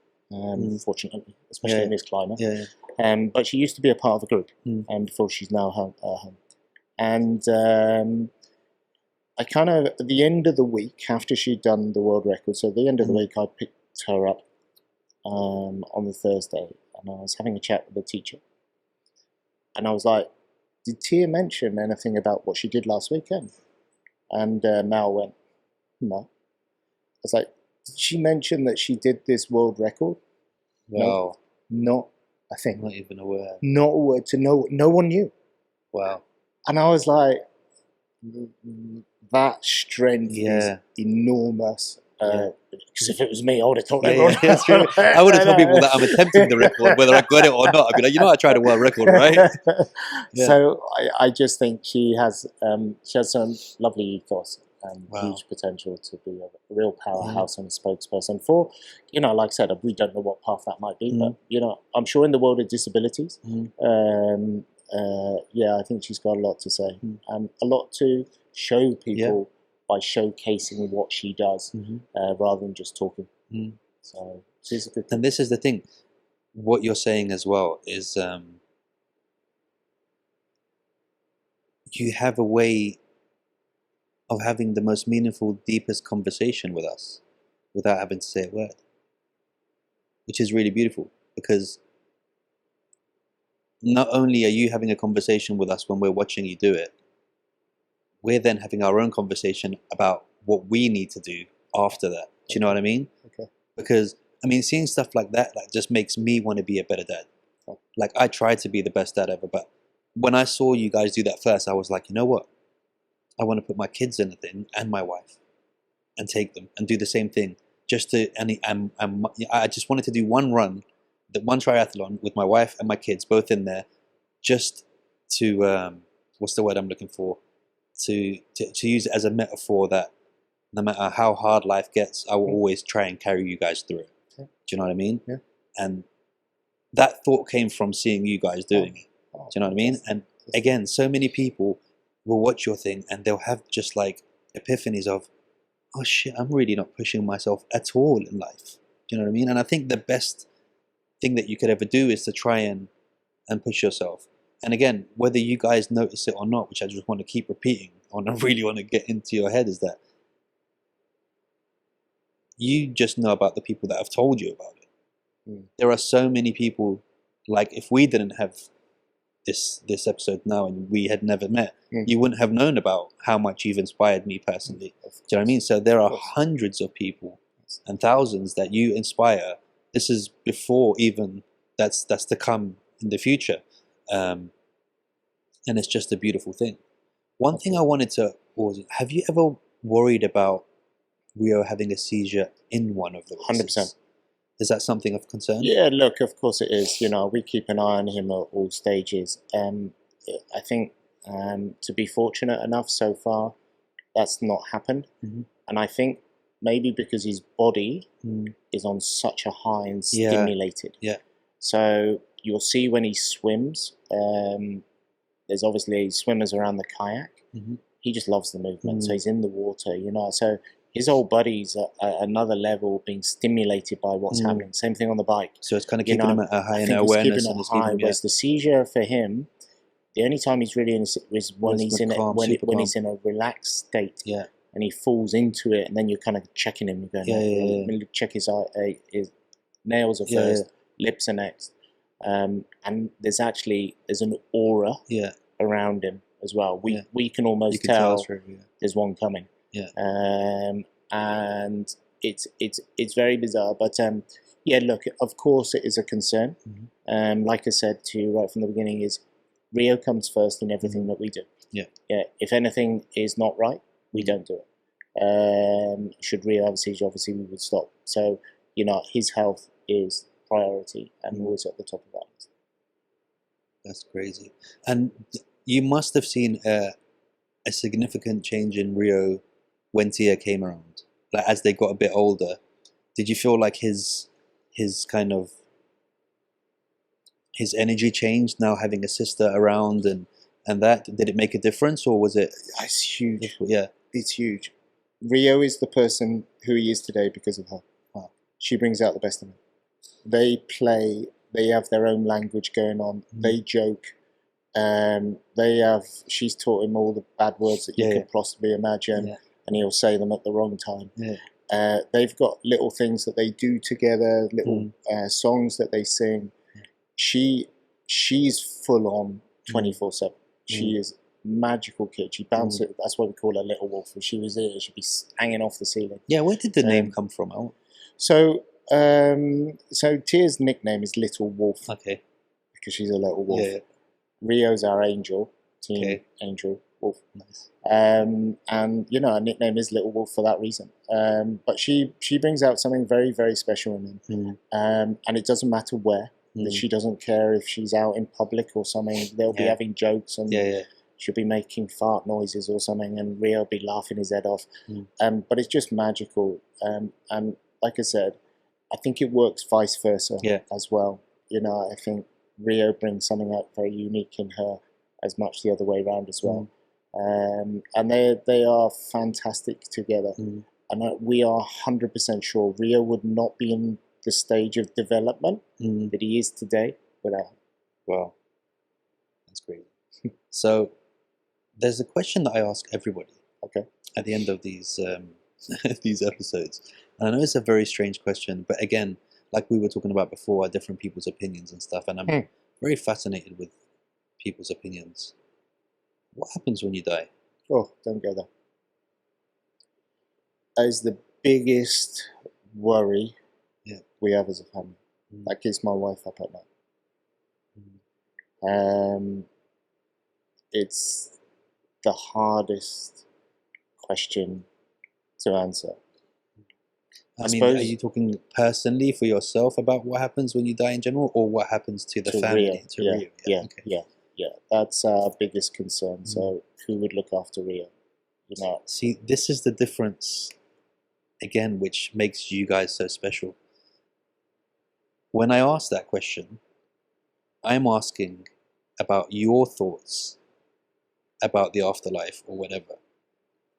Fortunately, especially in this climate. But she used to be a part of a group, before she's now home. And I kind of, at the end of the week, after she'd done the world record, so at the end of the week, I picked her up on the Thursday, and I was having a chat with the teacher. And I was like, did Tia mention anything about what she did last weekend? And Mal went, no. I was like, did she mention that she did this world record? Wow. No, not a thing. Not even aware. Not a word to know. No one knew. Wow. And I was like, that strength is enormous. Because if it was me, I would have told everyone. That's true. I would have told people that I'm attempting the record, whether I got it or not. I'd be like, I tried a world record, right? So I just think she has some lovely ethos and huge potential to be a real powerhouse and a spokesperson for, like I said, we don't know what path that might be, but I'm sure in the world of disabilities, I think she's got a lot to say and a lot to show people by showcasing what she does rather than just talking. So she's a good thing. And this is the thing. What you're saying as well is you have a way of having the most meaningful, deepest conversation with us without having to say a word, which is really beautiful, because not only are you having a conversation with us when we're watching you do it, we're then having our own conversation about what we need to do after that. Do you know what I mean? Okay. Because, seeing stuff like that just makes me want to be a better dad. Okay. Like, I try to be the best dad ever, but when I saw you guys do that first, I was like, you know what? I want to put my kids in the thing and my wife and take them and do the same thing. I just wanted to do one run, one triathlon with my wife and my kids both in there, just to, what's the word I'm looking for? To use it as a metaphor that no matter how hard life gets, I will always try and carry you guys through it. Okay. Do you know what I mean? Yeah. And that thought came from seeing you guys doing it. Do you know what I mean? And again, so many people will watch your thing and they'll have just like epiphanies of, oh shit, I'm really not pushing myself at all in life. Do you know what I mean? And I think the best thing that you could ever do is to try and push yourself. And again, whether you guys notice it or not, which I just want to keep repeating, I really want to get into your head, is that you just know about the people that have told you about it. There are so many people, like if we didn't have this episode now and we had never met, you wouldn't have known about how much you've inspired me personally. Do you know what I mean? So there are hundreds of people and thousands that you inspire. This is before even that's to come in the future. And it's just a beautiful thing. One thing I wanted to was, have you ever worried about Rio having a seizure in one of the races? 100%. Is that something of concern? Yeah, look, of course it is. We keep an eye on him at all stages. I think to be fortunate enough so far, that's not happened. And I think maybe because his body is on such a high and stimulated. Yeah. So you'll see when he swims, there's obviously swimmers around the kayak. He just loves the movement. So he's in the water, So his whole body's at another level, being stimulated by what's happening. Same thing on the bike. So it's kind of keeping him at a high in awareness. And whereas the seizure for him, the only time he's really in is when he's in a relaxed state. Yeah. And he falls into it, and then you're kind of checking him. You're going, check his nails are first, lips are next. And there's an aura around him as well. We can almost tell there's one coming. Yeah. And it's very bizarre, but look, of course it is a concern. Like I said to you right from the beginning, is Rio comes first in everything that we do. Yeah. If anything is not right, we don't do it. Should Rio have a seizure, obviously we would stop. So his health is priority and always at the top of our list. That's crazy. And you must have seen a significant change in Rio when Tia came around? Like as they got a bit older, did you feel like his kind of his energy changed now having a sister around and that did it make a difference or was it? It's huge. Yeah, it's huge. Rio is the person who he is today because of her. Wow. She brings out the best in him. They play. They have their own language going on. They joke. She's taught him all the bad words that you could possibly imagine, and he'll say them at the wrong time. They've got little things that they do together, little songs that they sing. She's full on 24/7. She is magical kid. She bounces. That's why we call her Little Wolf. If she was here, she'd be hanging off the ceiling. Yeah, where did the name come from? So Tia's nickname is Little Wolf. Okay. Because she's a little wolf. Yeah. Rio's our angel, Team Angel Wolf. Nice. And her nickname is Little Wolf for that reason. But she brings out something very, very special in him. And it doesn't matter where. That she doesn't care if she's out in public or something. They'll be having jokes and she'll be making fart noises or something, and Rio will be laughing his head off. But it's just magical. And like I said, I think it works vice versa as well. I think Rio brings something out very unique in her, as much the other way around as well. And they are fantastic together. And we are 100% sure Rio would not be in the stage of development that he is today without her. Wow, that's great. So there's a question that I ask everybody at the end of these these episodes, and I know it's a very strange question, but again, like we were talking about before, different people's opinions and stuff, and I'm very fascinated with people's opinions. What happens when you die? Oh, don't go there. That is the biggest worry we have as a family. That keeps my wife up at night. It's the hardest question to answer. I mean, are you talking personally for yourself about what happens when you die in general, or what happens to the family? Rio. Yeah. That's our biggest concern. So who would look after Rio? See, this is the difference, again, which makes you guys so special. When I ask that question, I'm asking about your thoughts about the afterlife or whatever.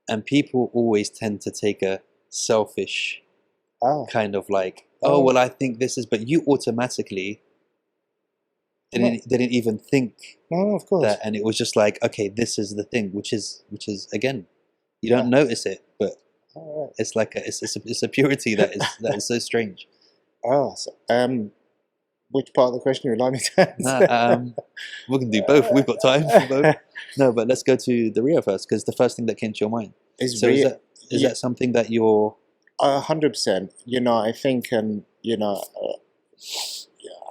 And people always tend to take a selfish kind of like, well, I think this is, but you automatically didn't even think of course. that, and it was just like, okay, this is the thing, which is again, you don't notice it, but it's like it's a purity that is so strange. Which part of the question would you like me to answer? We can do both. We've got time for both. No, but let's go to the Rio first, because the first thing that came to your mind is that something that you're 100%. I think,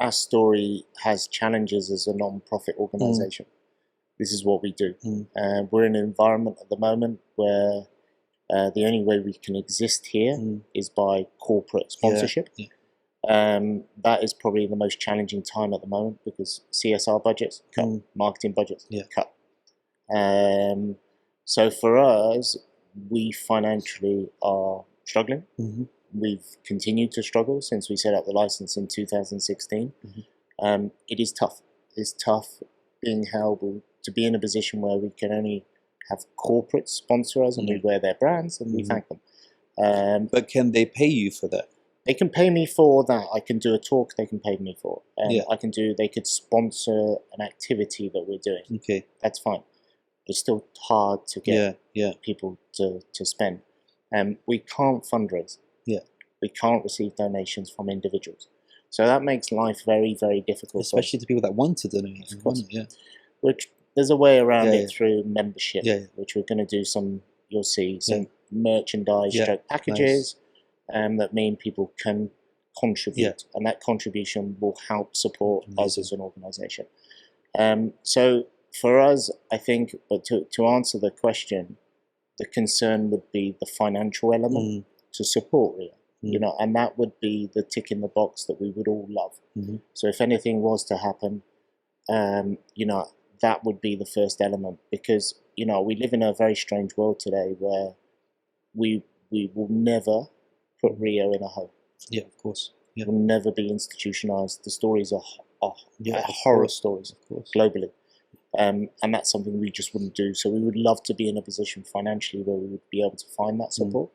our story has challenges as a non-profit organisation. This is what we do. We're in an environment at the moment where the only way we can exist here is by corporate sponsorship. That is probably the most challenging time at the moment because CSR budgets cut, marketing budgets cut. So for us, we financially are struggling. We've continued to struggle since we set up the license in 2016. It is tough. It's tough being held to be in a position where we can only have corporate sponsor us and we wear their brands and we thank them. But can they pay you for that? They can pay me for that. I can do a talk they can pay me for. They could sponsor an activity that we're doing. Okay. That's fine. It's still hard to get people to spend. We can't fundraise. We can't receive donations from individuals. So that makes life very, very difficult. Especially to people that want to donate. Of course. Which there's a way around it through membership, which we're going to do you'll see some merchandise packages that mean people can contribute. And that contribution will help support us as an organisation. So for us, I think, but to answer the question, the concern would be the financial element to support Rio. And that would be the tick in the box that we would all love. So if anything was to happen, that would be the first element, because we live in a very strange world today where we will never put Rio in a home. Yeah, of course. Yeah. It will never be institutionalized. The stories are horror stories, of course, globally. And that's something we just wouldn't do. So we would love to be in a position financially where we would be able to find that support.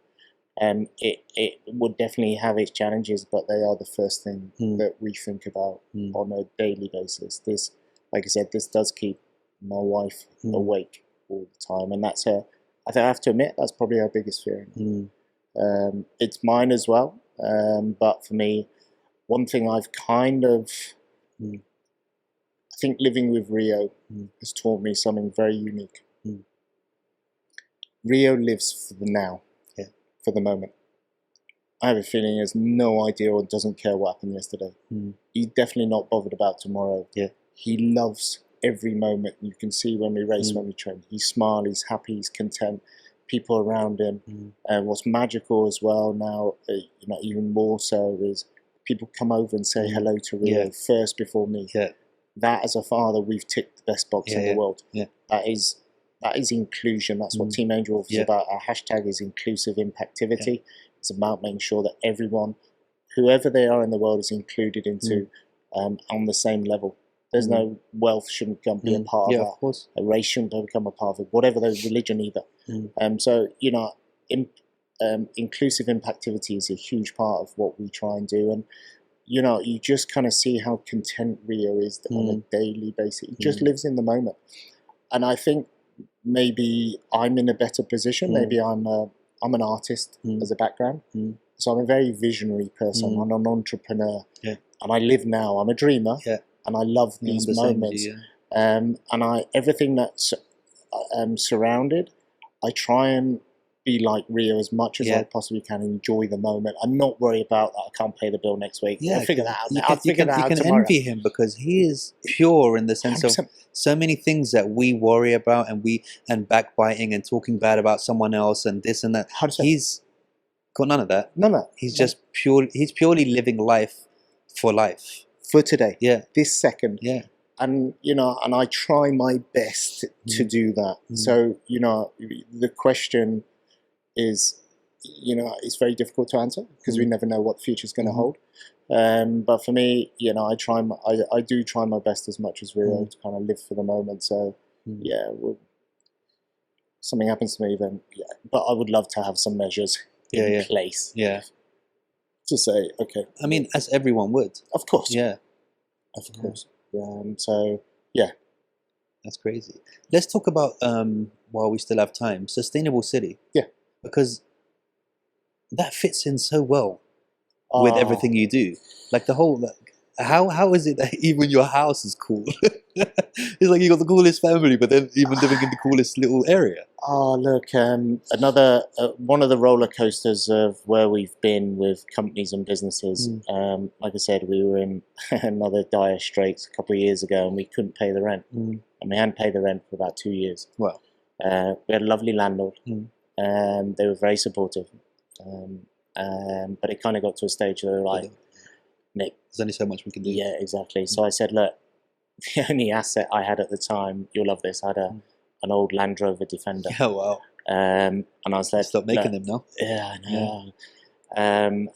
It would definitely have its challenges, but they are the first thing that we think about on a daily basis. This, like I said, this does keep my wife awake all the time, and that's I have to admit, that's probably our biggest fear. It's mine as well, but for me, one thing I've kind of, I think living with Rio has taught me something very unique. Rio lives for the now, for the moment. I have a feeling he has no idea or doesn't care what happened yesterday. He's definitely not bothered about tomorrow. He loves every moment. You can see when we race, when we train. He's smiles, he's happy, he's content. People around him. And what's magical as well now, even more so, is people come over and say hello to Rio first before me. That, as a father, we've ticked the best box in the world. That is inclusion. That's what Team Angel is about. Our hashtag is inclusive impactivity. It's about making sure that everyone, whoever they are in the world, is included into on the same level. There's no wealth shouldn't be a part of of course. A race shouldn't become a part of it, whatever the religion either. So, inclusive impactivity is a huge part of what we try and do. And, you just kind of see how content Rio is on a daily basis. He just lives in the moment. And I think maybe I'm in a better position. Maybe I'm an artist as a background. So I'm a very visionary person. I'm an entrepreneur. And I live now. I'm a dreamer. And I love these moments. And everything that's surrounded, I try and be like Rio as much as I possibly can, enjoy the moment and not worry about that I can't pay the bill next week. I'll figure that out. I'll figure that out tomorrow. You can envy him because he is pure in the sense 100%. of so many things that we worry about and backbiting and talking bad about someone else and this and that. 100%. He's got none of that. No. He's just he's purely living life for life. For today. This second. And and I try my best to do that. So, the question is, it's very difficult to answer because we never know what the future is going to hold. But for me, I do try my best as much as Rio to kind of live for the moment. So, something happens to me, then but I would love to have some measures in place. To say, okay. I mean, as everyone would. Of course. Of course. So, That's crazy. Let's talk about, while we still have time, sustainable city. Because that fits in so well with everything you do. Like the whole, how is it that even your house is cool? It's like you got the coolest family, but then even living in the coolest little area. Look, another one of the roller coasters of where we've been with companies and businesses. Like I said, we were in another dire straits a couple of years ago, and we couldn't pay the rent, and we hadn't paid the rent for about 2 years. Wow. We had a lovely landlord, and they were very supportive. But it kind of got to a stage where they were like, Nick, there's only so much we can do. Yeah, exactly. So I said, look, the only asset I had at the time, you'll love this, I had an old Land Rover Defender. Oh, wow. And I was like, stop making them now. Yeah, I know.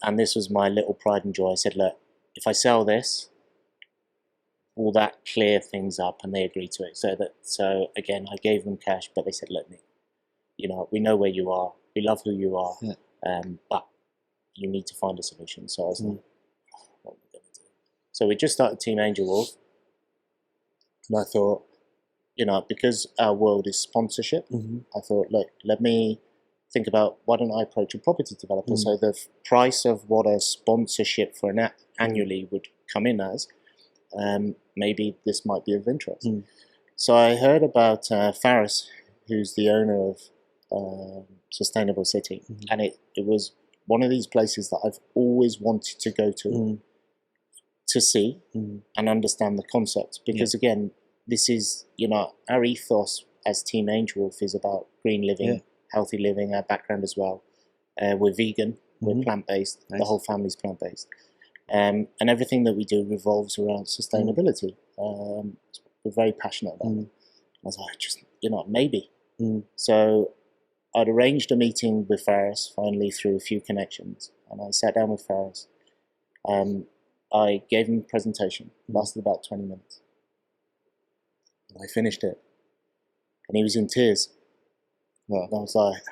And this was my little pride and joy. I said, look, if I sell this, will that clear things up? And they agreed to it. So again, I gave them cash, but they said, look, Nick, we know where you are. We love who you are. But you need to find a solution. So I was like, what am I going to do? So we just started Team Angel Wolf. And I thought, because our world is sponsorship, I thought, look, let me think about why don't I approach a property developer? So the price of what a sponsorship for an annually would come in as, maybe this might be of interest. So I heard about Faris, who's the owner of Sustainable City, and it was one of these places that I've always wanted to go to see and understand the concept, because again, this is, our ethos as Team Angel Wolf is about green living, healthy living, our background as well. We're vegan, we're plant-based, the whole family's plant-based. And everything that we do revolves around sustainability. We're very passionate about it. I was like, maybe. So I'd arranged a meeting with Faris finally through a few connections, and I sat down with Faris. I gave him a presentation, lasted about 20 minutes. And I finished it, and he was in tears. Wow. And I was like,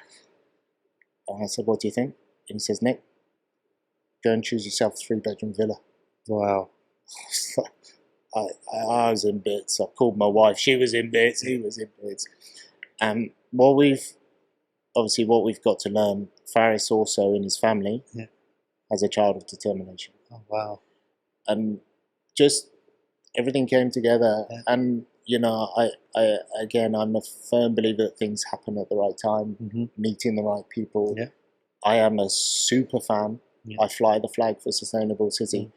and I said, "What do you think?" And he says, "Nick, go and choose yourself a 3-bedroom villa." Wow. I was in bits. I called my wife. She was in bits. He was in bits. And what we've got to learn, Faris also in his family has a child of determination. Oh, wow. And just everything came together. Yeah. And, I'm a firm believer that things happen at the right time, meeting the right people. Yeah. I am a super fan. Yeah. I fly the flag for Sustainable City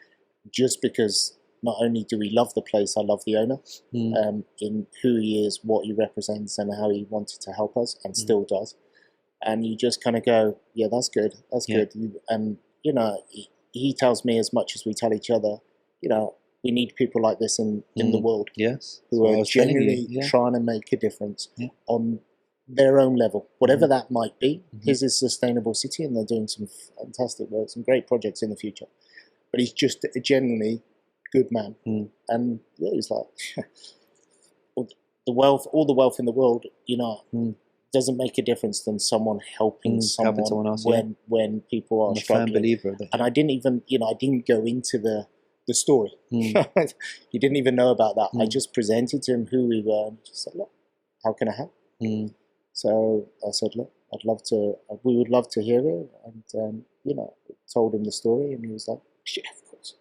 just because not only do we love the place, I love the owner in who he is, what he represents, and how he wanted to help us and still does. And you just kind of go, yeah, that's good. That's good. He tells me as much as we tell each other, we need people like this in the world. Yes. Who are genuinely trying to make a difference on their own level, whatever that might be. His is Sustainable City, and they're doing some fantastic work, some great projects in the future. But he's just a genuinely good man. And he's like, all the wealth in the world, doesn't make a difference than someone helping someone else, when people are struggling. I'm a firm believer of that. And I didn't even, I didn't go into the story. He didn't even know about that. I just presented to him who we were, and just said, look, how can I help? So I said, look, we would love to hear it. And, told him the story, and he was like, yeah, of course.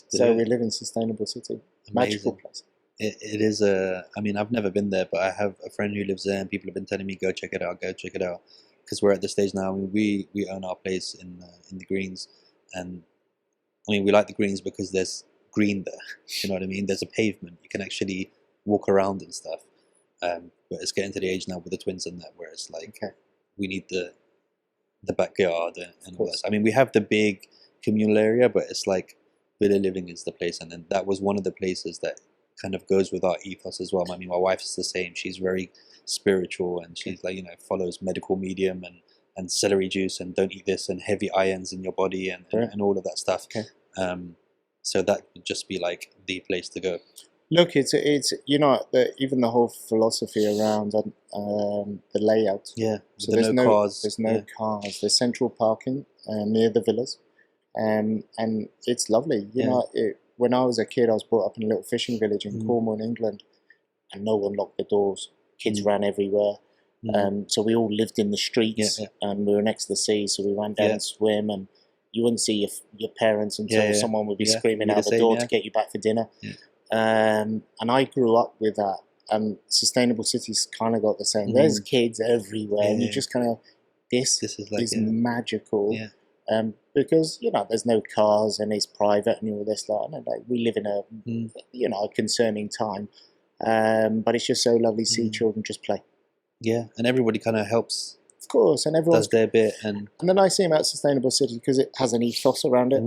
So we live in Sustainable City. Magical place. It is I've never been there, but I have a friend who lives there, and people have been telling me, go check it out, because we're at the stage now. I mean, we own our place in the Greens, and I mean, we like the Greens because there's green there. You know what I mean? There's a pavement. You can actually walk around and stuff. But it's getting to the age now with the twins and that, where it's like we need the backyard and all that. I mean, we have the big communal area, but it's like villa living is the place, and then that was one of the places that kind of goes with our ethos as well. I mean, my wife is the same. She's very spiritual, and she's like, follows medical medium and celery juice, and don't eat this, and heavy irons in your body, and all of that stuff. So that would just be like the place to go. Look, it's even the whole philosophy around the layout. Yeah. So there's no cars. There's no cars. There's central parking near the villas, and it's lovely. When I was a kid, I was brought up in a little fishing village in Cornwall, in England, and no one locked the doors. Kids ran everywhere. So we all lived in the streets, and we were next to the sea, so we ran down and swim, and you wouldn't see your parents until someone would be screaming out the door to get you back for dinner. And I grew up with that, and Sustainable City's kind of got the same. There's kids everywhere, and you just kind of, this is magical. Because there's no cars, and it's private, and all this we live in a concerning time, but it's just so lovely to see children just play. And everybody kind of helps, of course, and everyone does their bit, and the nice thing about Sustainable City, because it has an ethos around it.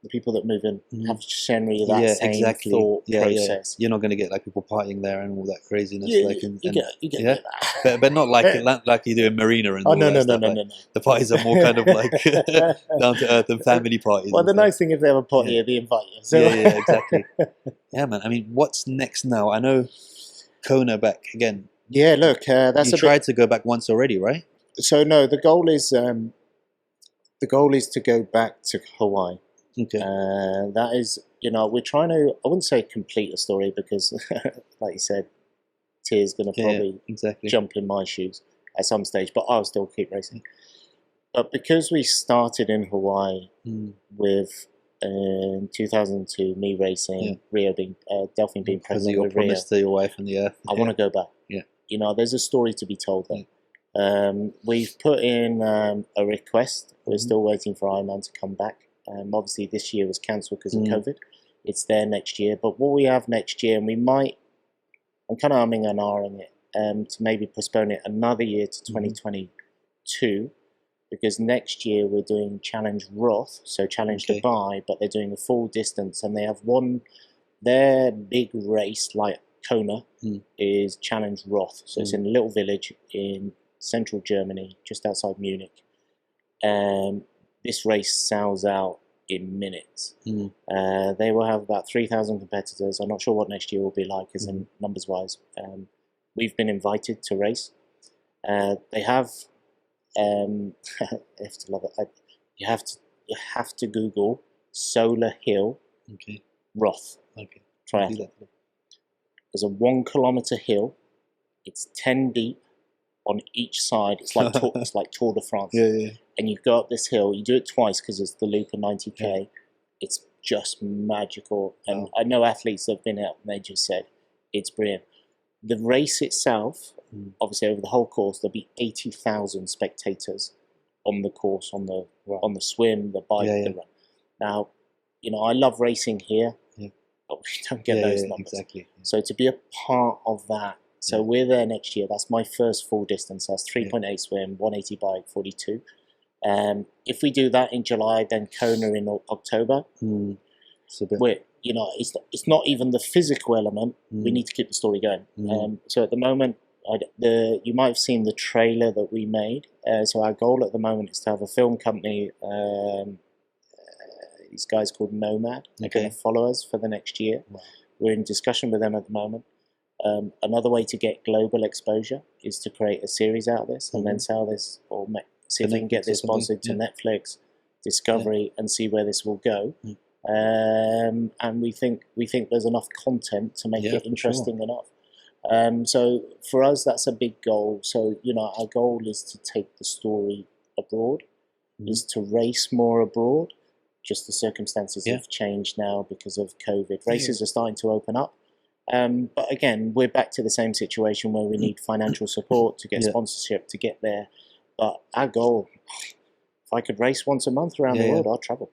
The people that move in have generally that same thought process. You're not going to get like people partying there and all that craziness. You get that. But not like you do in Marina and all that stuff. No. The parties are more kind of like down to earth and family parties. Well, the nice thing, if they have a party, they invite you. So. Exactly. Yeah, man. I mean, what's next now? I know Kona back again. Yeah, look, that's you tried to go back once already, right? So no, the goal is to go back to Hawaii. Okay. That is, we're trying to, I wouldn't say complete a story, because like you said, Tia's going to probably jump in my shoes at some stage, but I'll still keep racing. But because we started in Hawaii with, in 2002, me racing, Rio being, Delphine being pregnant with Rio. Promise to your wife and the earth. I want to go back. There's a story to be told there. We've put in a request. We're still waiting for Ironman to come back. Obviously, this year was cancelled because of COVID. It's there next year. But what we have next year, and I'm kind of umming and ahhing it, to maybe postpone it another year to 2022, because next year we're doing Challenge Roth, so Challenge Dubai, but they're doing a full distance, and they have their big race, like Kona is Challenge Roth. So it's in a little village in central Germany, just outside Munich. This race sells out in minutes. They will have about 3,000 competitors. I'm not sure what next year will be like, as in numbers wise. We've been invited to race. They have, you have to love it. You have to Google Solar Hill Roth triathlon. There's a 1 kilometer hill. It's 10 deep on each side. It's like it's like Tour de France. And you go up this hill. You do it twice because it's the loop of 90k. It's just magical. And I know athletes that have been out and they just said it's brilliant. The race itself, obviously over the whole course, there'll be 80,000 spectators on the course, on the swim, the bike, the run. Now, you know, I love racing here, but we don't get those numbers. So to be a part of that, so we're there next year. That's my first full distance. That's 3.8 swim, 180 bike, 42. If we do that in July, then Kona in October. We're, you know, it's not even the physical element. We need to keep the story going. So at the moment, you might have seen the trailer that we made. So our goal at the moment is to have a film company. These guys called Nomad. They're going to follow us for the next year. We're in discussion with them at the moment. Another way to get global exposure is to create a series out of this and then sell this, or see if we can get this sponsored to Netflix, Discovery, and see where this will go. And we think there's enough content to make it interesting enough. So for us, that's a big goal. So, you know, our goal is to take the story abroad, is to race more abroad. Just the circumstances have changed now because of COVID. Races are starting to open up. But again, we're back to the same situation where we need financial support to get sponsorship to get there. But our goal, if I could race once a month around the world, I'll travel.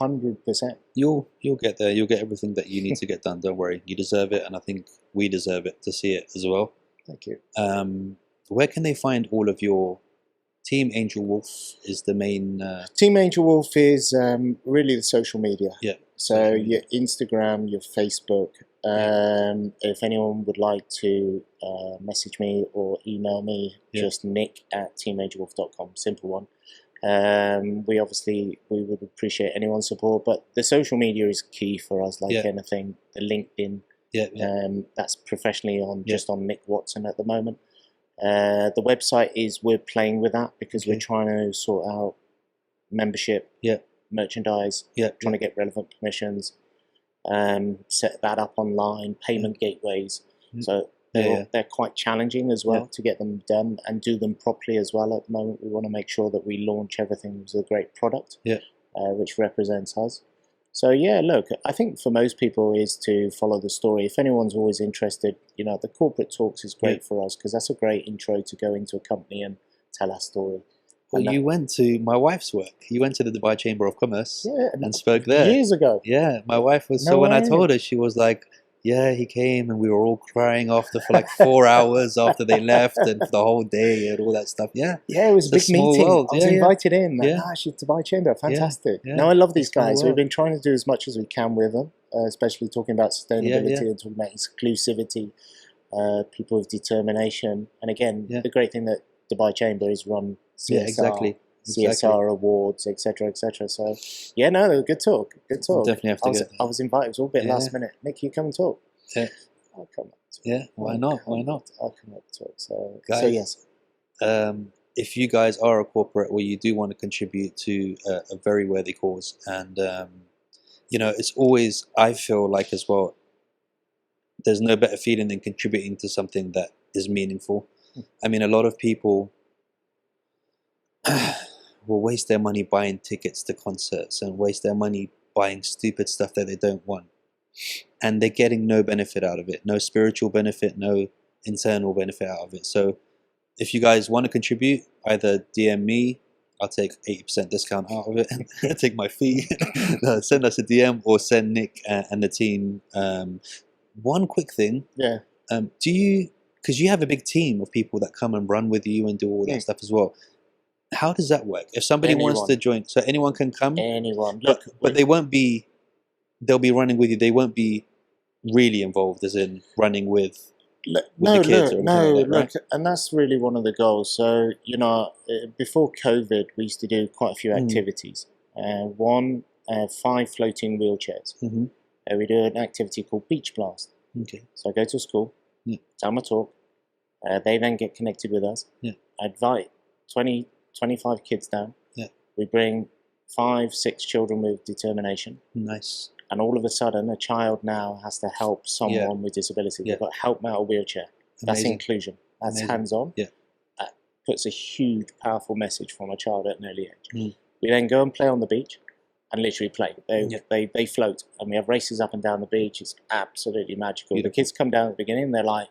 100%. You'll get there. You'll get everything that you need to get done. Don't worry. You deserve it, and I think we deserve it to see it as well. Thank you. Where can they find all of your Team Angel Wolf? Is the main Team Angel Wolf is really the social media. So your Instagram, your Facebook. If anyone would like to message me or email me, just nick@teamangelwolf.com. Simple one. We would appreciate anyone's support, but the social media is key for us, like anything. The LinkedIn, that's professionally just on Nick Watson at the moment. The website we're playing with that because we're trying to sort out membership, merchandise, trying to get relevant permissions, set that up online, payment gateways. So they're quite challenging as well to get them done and do them properly as well. At the moment, we want to make sure that we launch everything with a great product, which represents us. So look, I think for most people is to follow the story. If anyone's always interested, you know, the corporate talks is great for us because that's a great intro to go into a company and tell our story. Well, you went to my wife's work. You went to the Dubai Chamber of Commerce and spoke there. Years ago. Yeah, my wife was, so when I told her, she was like, he came and we were all crying after for like 4 hours after they left and for the whole day and all that stuff. It was a big meeting. World. I was invited in. She's Dubai Chamber. Fantastic. No, I love these guys. We've been trying to do as much as we can with them, especially talking about sustainability and talking about exclusivity, people with determination. And again, the great thing that Dubai Chamber is run CSR, CSR awards, etc., etc. So, good talk. Good talk. Definitely have to I was invited. It was all a bit last minute. Nick, you come and talk. I'll come up. Why not? I'll come up and talk. So, guys, yes. If you guys are a corporate where you do want to contribute to a very worthy cause, and you know, it's always, I feel like as well, there's no better feeling than contributing to something that is meaningful. I mean, a lot of people will waste their money buying tickets to concerts and waste their money buying stupid stuff that they don't want. And they're getting no benefit out of it, no spiritual benefit, no internal benefit out of it. So if you guys want to contribute, either DM me, I'll take 80% discount out of it and take my fee. Send us a DM or send Nick and the team. One quick thing. Do you, because you have a big team of people that come and run with you and do all that stuff as well. How does that work? If somebody wants to join, so anyone can come? Anyone. But they won't be, they'll be running with you. They won't be really involved, as in running with No, the kids or anything like that, right? look, and that's really one of the goals. So, before COVID, we used to do quite a few activities. One, 5 floating wheelchairs. Mm-hmm. We do an activity called Beach Blast. Okay. So I go to school, tell my talk. They then get connected with us. Yeah. I invite 20, 25 kids down. Yeah. We bring 5, 6 children with determination. Nice. And all of a sudden, a child now has to help someone with disability. They've got to help them out of a wheelchair. That's inclusion. That's hands-on. Yeah. That puts a huge, powerful message from a child at an early age. We then go and play on the beach and literally play. They float. And we have races up and down the beach. It's absolutely magical. Beautiful. The kids come down at the beginning, they're like,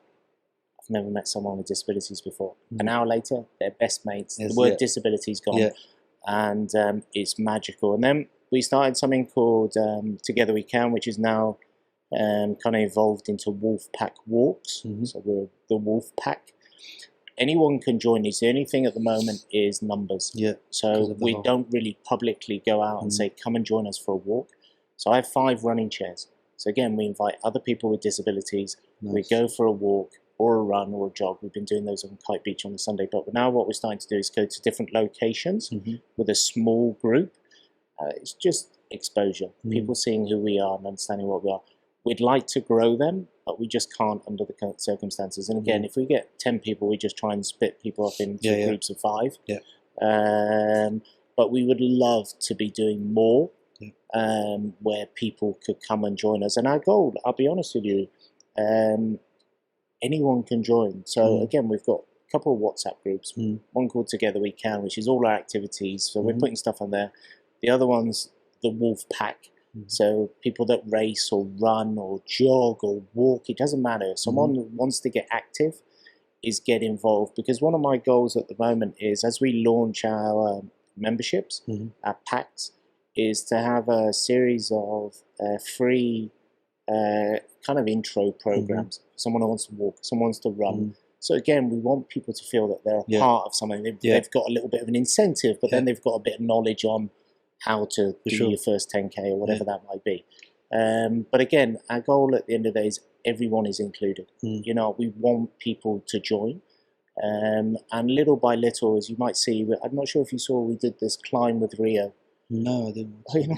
I've never met someone with disabilities before. An hour later, they're best mates. The word disability's gone. And it's magical. And then we started something called Together We Can, which is now kind of evolved into Wolf Pack Walks. So we're the Wolf Pack. Anyone can join these. The only thing at the moment is numbers. So we don't really publicly go out and say, come and join us for a walk. So I have 5 running chairs. So again, we invite other people with disabilities. Nice. We go for a walk or a run or a jog. We've been doing those on Kite Beach on the Sunday. But now what we're starting to do is go to different locations with a small group. It's just exposure. People seeing who we are and understanding what we are. We'd like to grow them, but we just can't under the current circumstances. And again, if we get 10 people, we just try and split people up into groups of 5. But we would love to be doing more where people could come and join us. And our goal, I'll be honest with you, anyone can join. So again, we've got a couple of WhatsApp groups. One called Together We Can, which is all our activities. So we're putting stuff on there. The other one's the Wolf Pack. So people that race or run or jog or walk, it doesn't matter. Someone that wants to get active is get involved. Because one of my goals at the moment is, as we launch our memberships, our packs, is to have a series of free kind of intro programs. Someone who wants to walk, someone wants to run. So again, we want people to feel that they're a part of something. They've got a little bit of an incentive, but then they've got a bit of knowledge on how to do your first 10K or whatever that might be. But again, our goal at the end of the day is everyone is included. We want people to join. And little by little, as you might see, I'm not sure if you saw, we did this climb with Rio. No, I didn't. Oh, you know,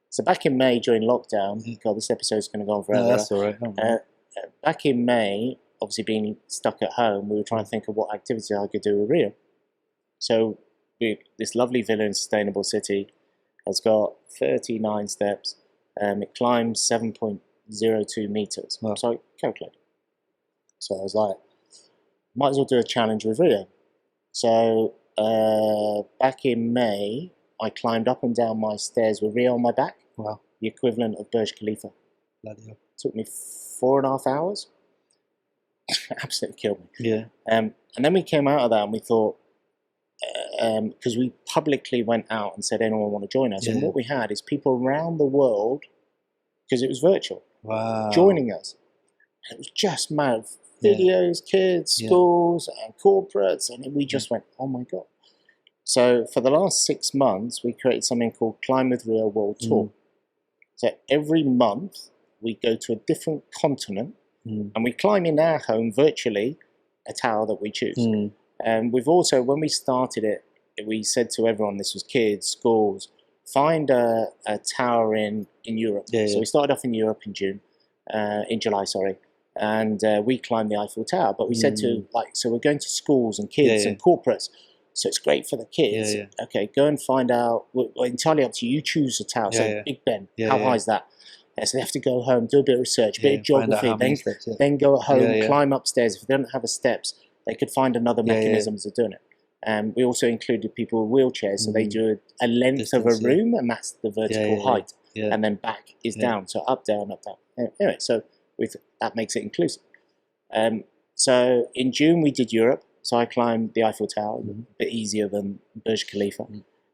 so back in May during lockdown, God, this episode's going to go on forever. No, that's all right. Back in May, obviously being stuck at home, we were trying to think of what activity I could do with Rio. So this lovely villa in Sustainable City has got 39 steps. It climbs 7.02 meters. Wow. So I calculated. So I was like, might as well do a challenge with Rio. So back in May, I climbed up and down my stairs with Rio on my back. Wow. The equivalent of Burj Khalifa. Bloody hell. Took me 4.5 hours. Absolutely killed me. Yeah. And then we came out of that and we thought, because we publicly went out and said anyone want to join us, and what we had is people around the world, because it was virtual, joining us. And it was just mad. Videos, kids, schools, and corporates, and we just went, oh my God. So for the last 6 months, we created something called Climb with Rio World Tour. So every month, we go to a different continent, and we climb in our home virtually a tower that we choose. And we've also, when we started it, we said to everyone, this was kids, schools, find a tower in Europe. So we started off in Europe in July, and we climbed the Eiffel Tower. But we said so we're going to schools and kids and corporates. So it's great for the kids. Okay, go and find out. Well, entirely up to you. You choose a tower. So Big Ben, how high is that? So they have to go home, do a bit of research, a bit of geography, then go at home, climb upstairs. If they don't have a steps, they could find another mechanisms of doing it. We also included people with wheelchairs, so they do a length of a room, and that's the vertical height. And then back is down, so up, down, up, down. Anyway, so that makes it inclusive. So in June, we did Europe. So I climbed the Eiffel Tower, a bit easier than Burj Khalifa.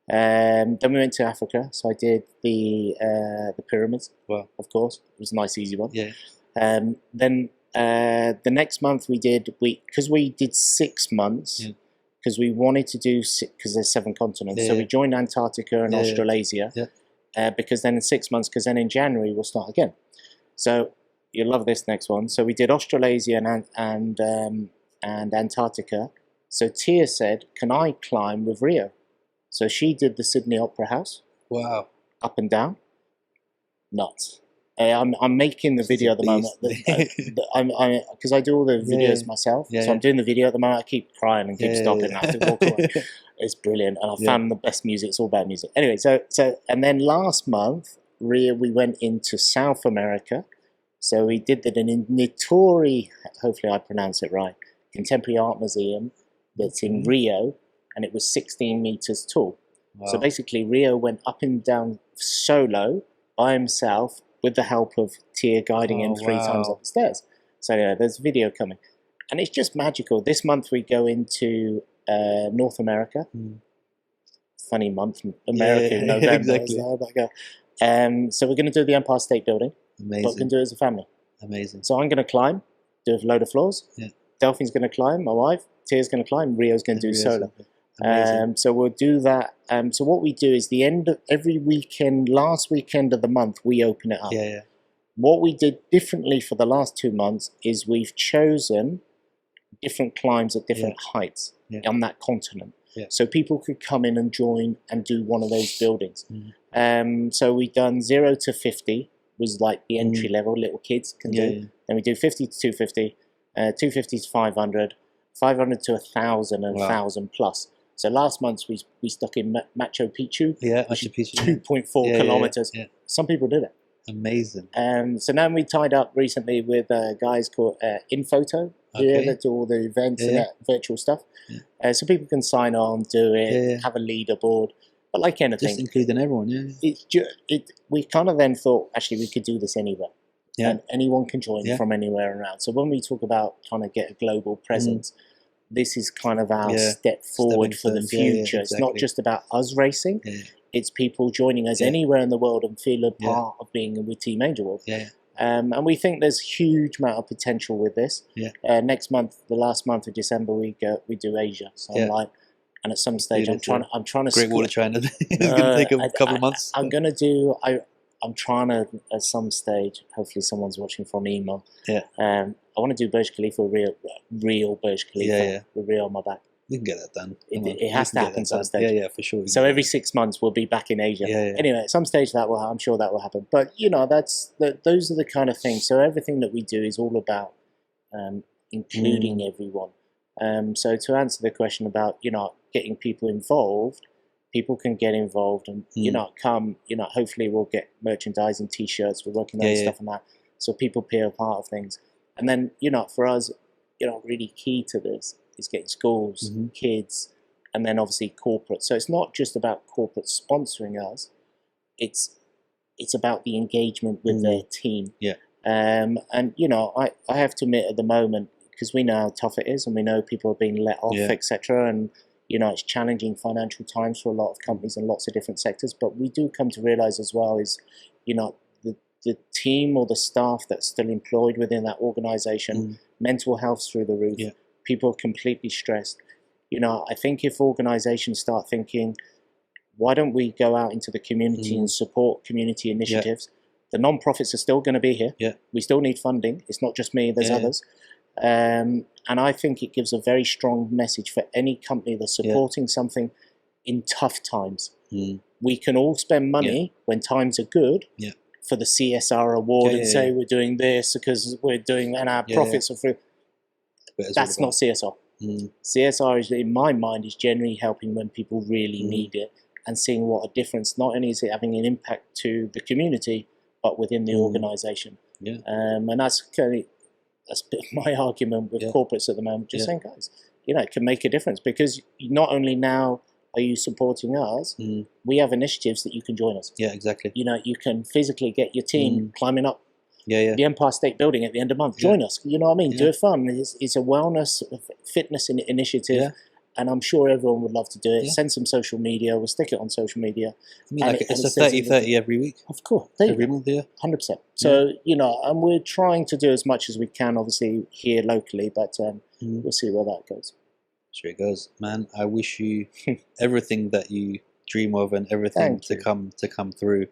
Then we went to Africa, so I did the pyramids. Wow. Of course, it was a nice, easy one. Then the next month because we did 6 months, because we wanted to do, because there's 7 continents. So we joined Antarctica and Australasia, because then in 6 months, because then in January we'll start again. So you'll love this next one. So we did Australasia and Antarctica. So Tia said, "Can I climb with Rio?" So she did the Sydney Opera House. Wow. Up and down. Nuts. I'm making the video at the moment. Because I do all the videos myself. So I'm doing the video at the moment. I keep crying and keep stopping. I have to walk away. It's brilliant. And I found the best music. It's all about music. Anyway, so and then last month, we went into South America. So we did the Nitori, hopefully I pronounce it right, Contemporary Art Museum that's in Rio, and it was 16 meters tall. Wow. So basically Rio went up and down solo by himself with the help of Tia guiding him 3 times up the stairs. So yeah, there's video coming. And it's just magical. This month we go into North America. Funny month, America in November. Exactly. So we're going to do the Empire State Building. Amazing. But we're going to do it as a family. Amazing. So I'm going to climb, do a load of floors. Yeah. Delphine's going to climb, my wife. Tia's going to climb. Rio's going to do solo. So we'll do that. So what we do is the end of every weekend, last weekend of the month, we open it up. What we did differently for the last 2 months is we've chosen different climbs at different heights on that continent. So people could come in and join and do one of those buildings. So we've done 0 to 50 was like the entry level, little kids can do. Then we do 50 to 250, 250 to 500, 500 to 1,000 and 1,000 plus. So last month we stuck in Machu Picchu, Machu Picchu, 2.4 kilometers. Some people did it. Amazing. So now we tied up recently with guys called Infoto, that do all the events and that virtual stuff. So people can sign on, do it, have a leaderboard. But like anything, just including everyone. We kind of then thought, actually, we could do this anywhere. And anyone can join from anywhere around. So when we talk about trying to get a global presence, this is kind of our step forward for the future. It's not just about us racing. It's people joining us anywhere in the world and feel a part of being with Team Angel Wolf. And we think there's huge amount of potential with this. Next month, the last month of December, we do Asia. So I'm like, and at some stage, I'm trying to Great Wall of China. It's going to take a couple of months. I'm trying to, at some stage, hopefully someone's watching from email. I want to do Burj Khalifa, real Burj Khalifa, with Rio on my back. We can get that done. It has to happen some stage. For sure. So every 6 months we'll be back in Asia. Anyway, at some stage I'm sure that will happen. But those are the kind of things. So everything that we do is all about including everyone. So to answer the question about getting people involved, people can get involved and come. Hopefully we'll get merchandise and T-shirts. We're working on stuff on that, so people feel a part of things. And then for us, really key to this is getting schools, kids, and then obviously corporate. So it's not just about corporate sponsoring us; it's about the engagement with their team. And I have to admit at the moment, because we know how tough it is, and we know people are being let off, etc. And it's challenging financial times for a lot of companies in lots of different sectors. But we do come to realize as well is, the team or the staff that's still employed within that organization, mental health through the roof. People are completely stressed. I think if organizations start thinking, why don't we go out into the community and support community initiatives? The non-profits are still going to be here. We still need funding. It's not just me, there's others. And I think it gives a very strong message for any company that's supporting something in tough times. We can all spend money when times are good for the CSR award and say we're doing this because we're doing, and our profits are through. That's not CSR. CSR is, in my mind, is generally helping when people really need it and seeing what a difference. Not only is it having an impact to the community, but within the organisation. And that's a bit of my argument with corporates at the moment. Just saying, guys, it can make a difference because not only now are you supporting us, we have initiatives that you can join us. Exactly. You can physically get your team climbing up the Empire State Building at the end of the month. Join us. You know what I mean? Do it fun. It's a wellness, fitness initiative. And I'm sure everyone would love to do it. Send some social media. We'll stick it on social media. It's a 30-30 every week. Of course. Every month, 100%. So, and we're trying to do as much as we can, obviously, here locally. But we'll see where that goes. Sure it goes. Man, I wish you everything that you dream of and everything to come through.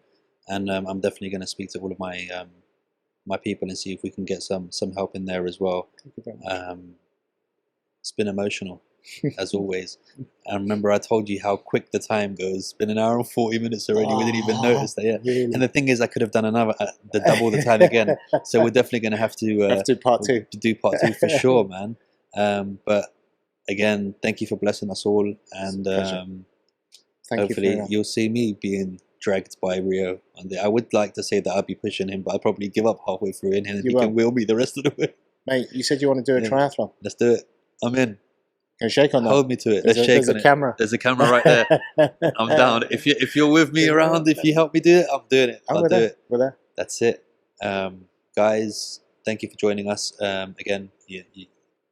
And I'm definitely going to speak to all of my my people and see if we can get some help in there as well. It's been emotional as always. I remember I told you how quick the time goes. It's been an hour and 40 minutes already. We didn't even notice that yet. Really? And the thing is, I could have done the double the time again. So we're definitely going to have to do part two. Do part two for sure, man. But again, thank you for blessing us all, and hopefully you'll see me being dragged by Rio one day. I would like to say that I'll be pushing him, but I'll probably give up halfway through and he can wheel me the rest of the way. Mate, you said you want to do a triathlon. Let's do it. I'm in. Can you shake on that? Hold me to it. Let's shake there's on a camera. There's a camera right there. I'm down. If you're with me around, if you help me do it, I'm doing it. I'll do it. We're there. That's it. Guys, thank you for joining us. Again, you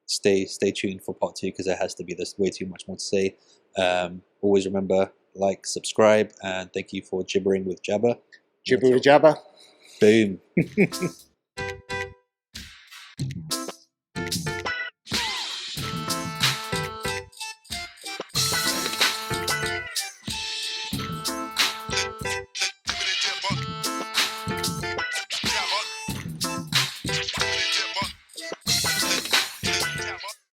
stay tuned for part two, because there has to be. There's way too much more to say. Always remember, like, subscribe, and thank you for gibbering with Jabber. Jibber with Jabber. Boom.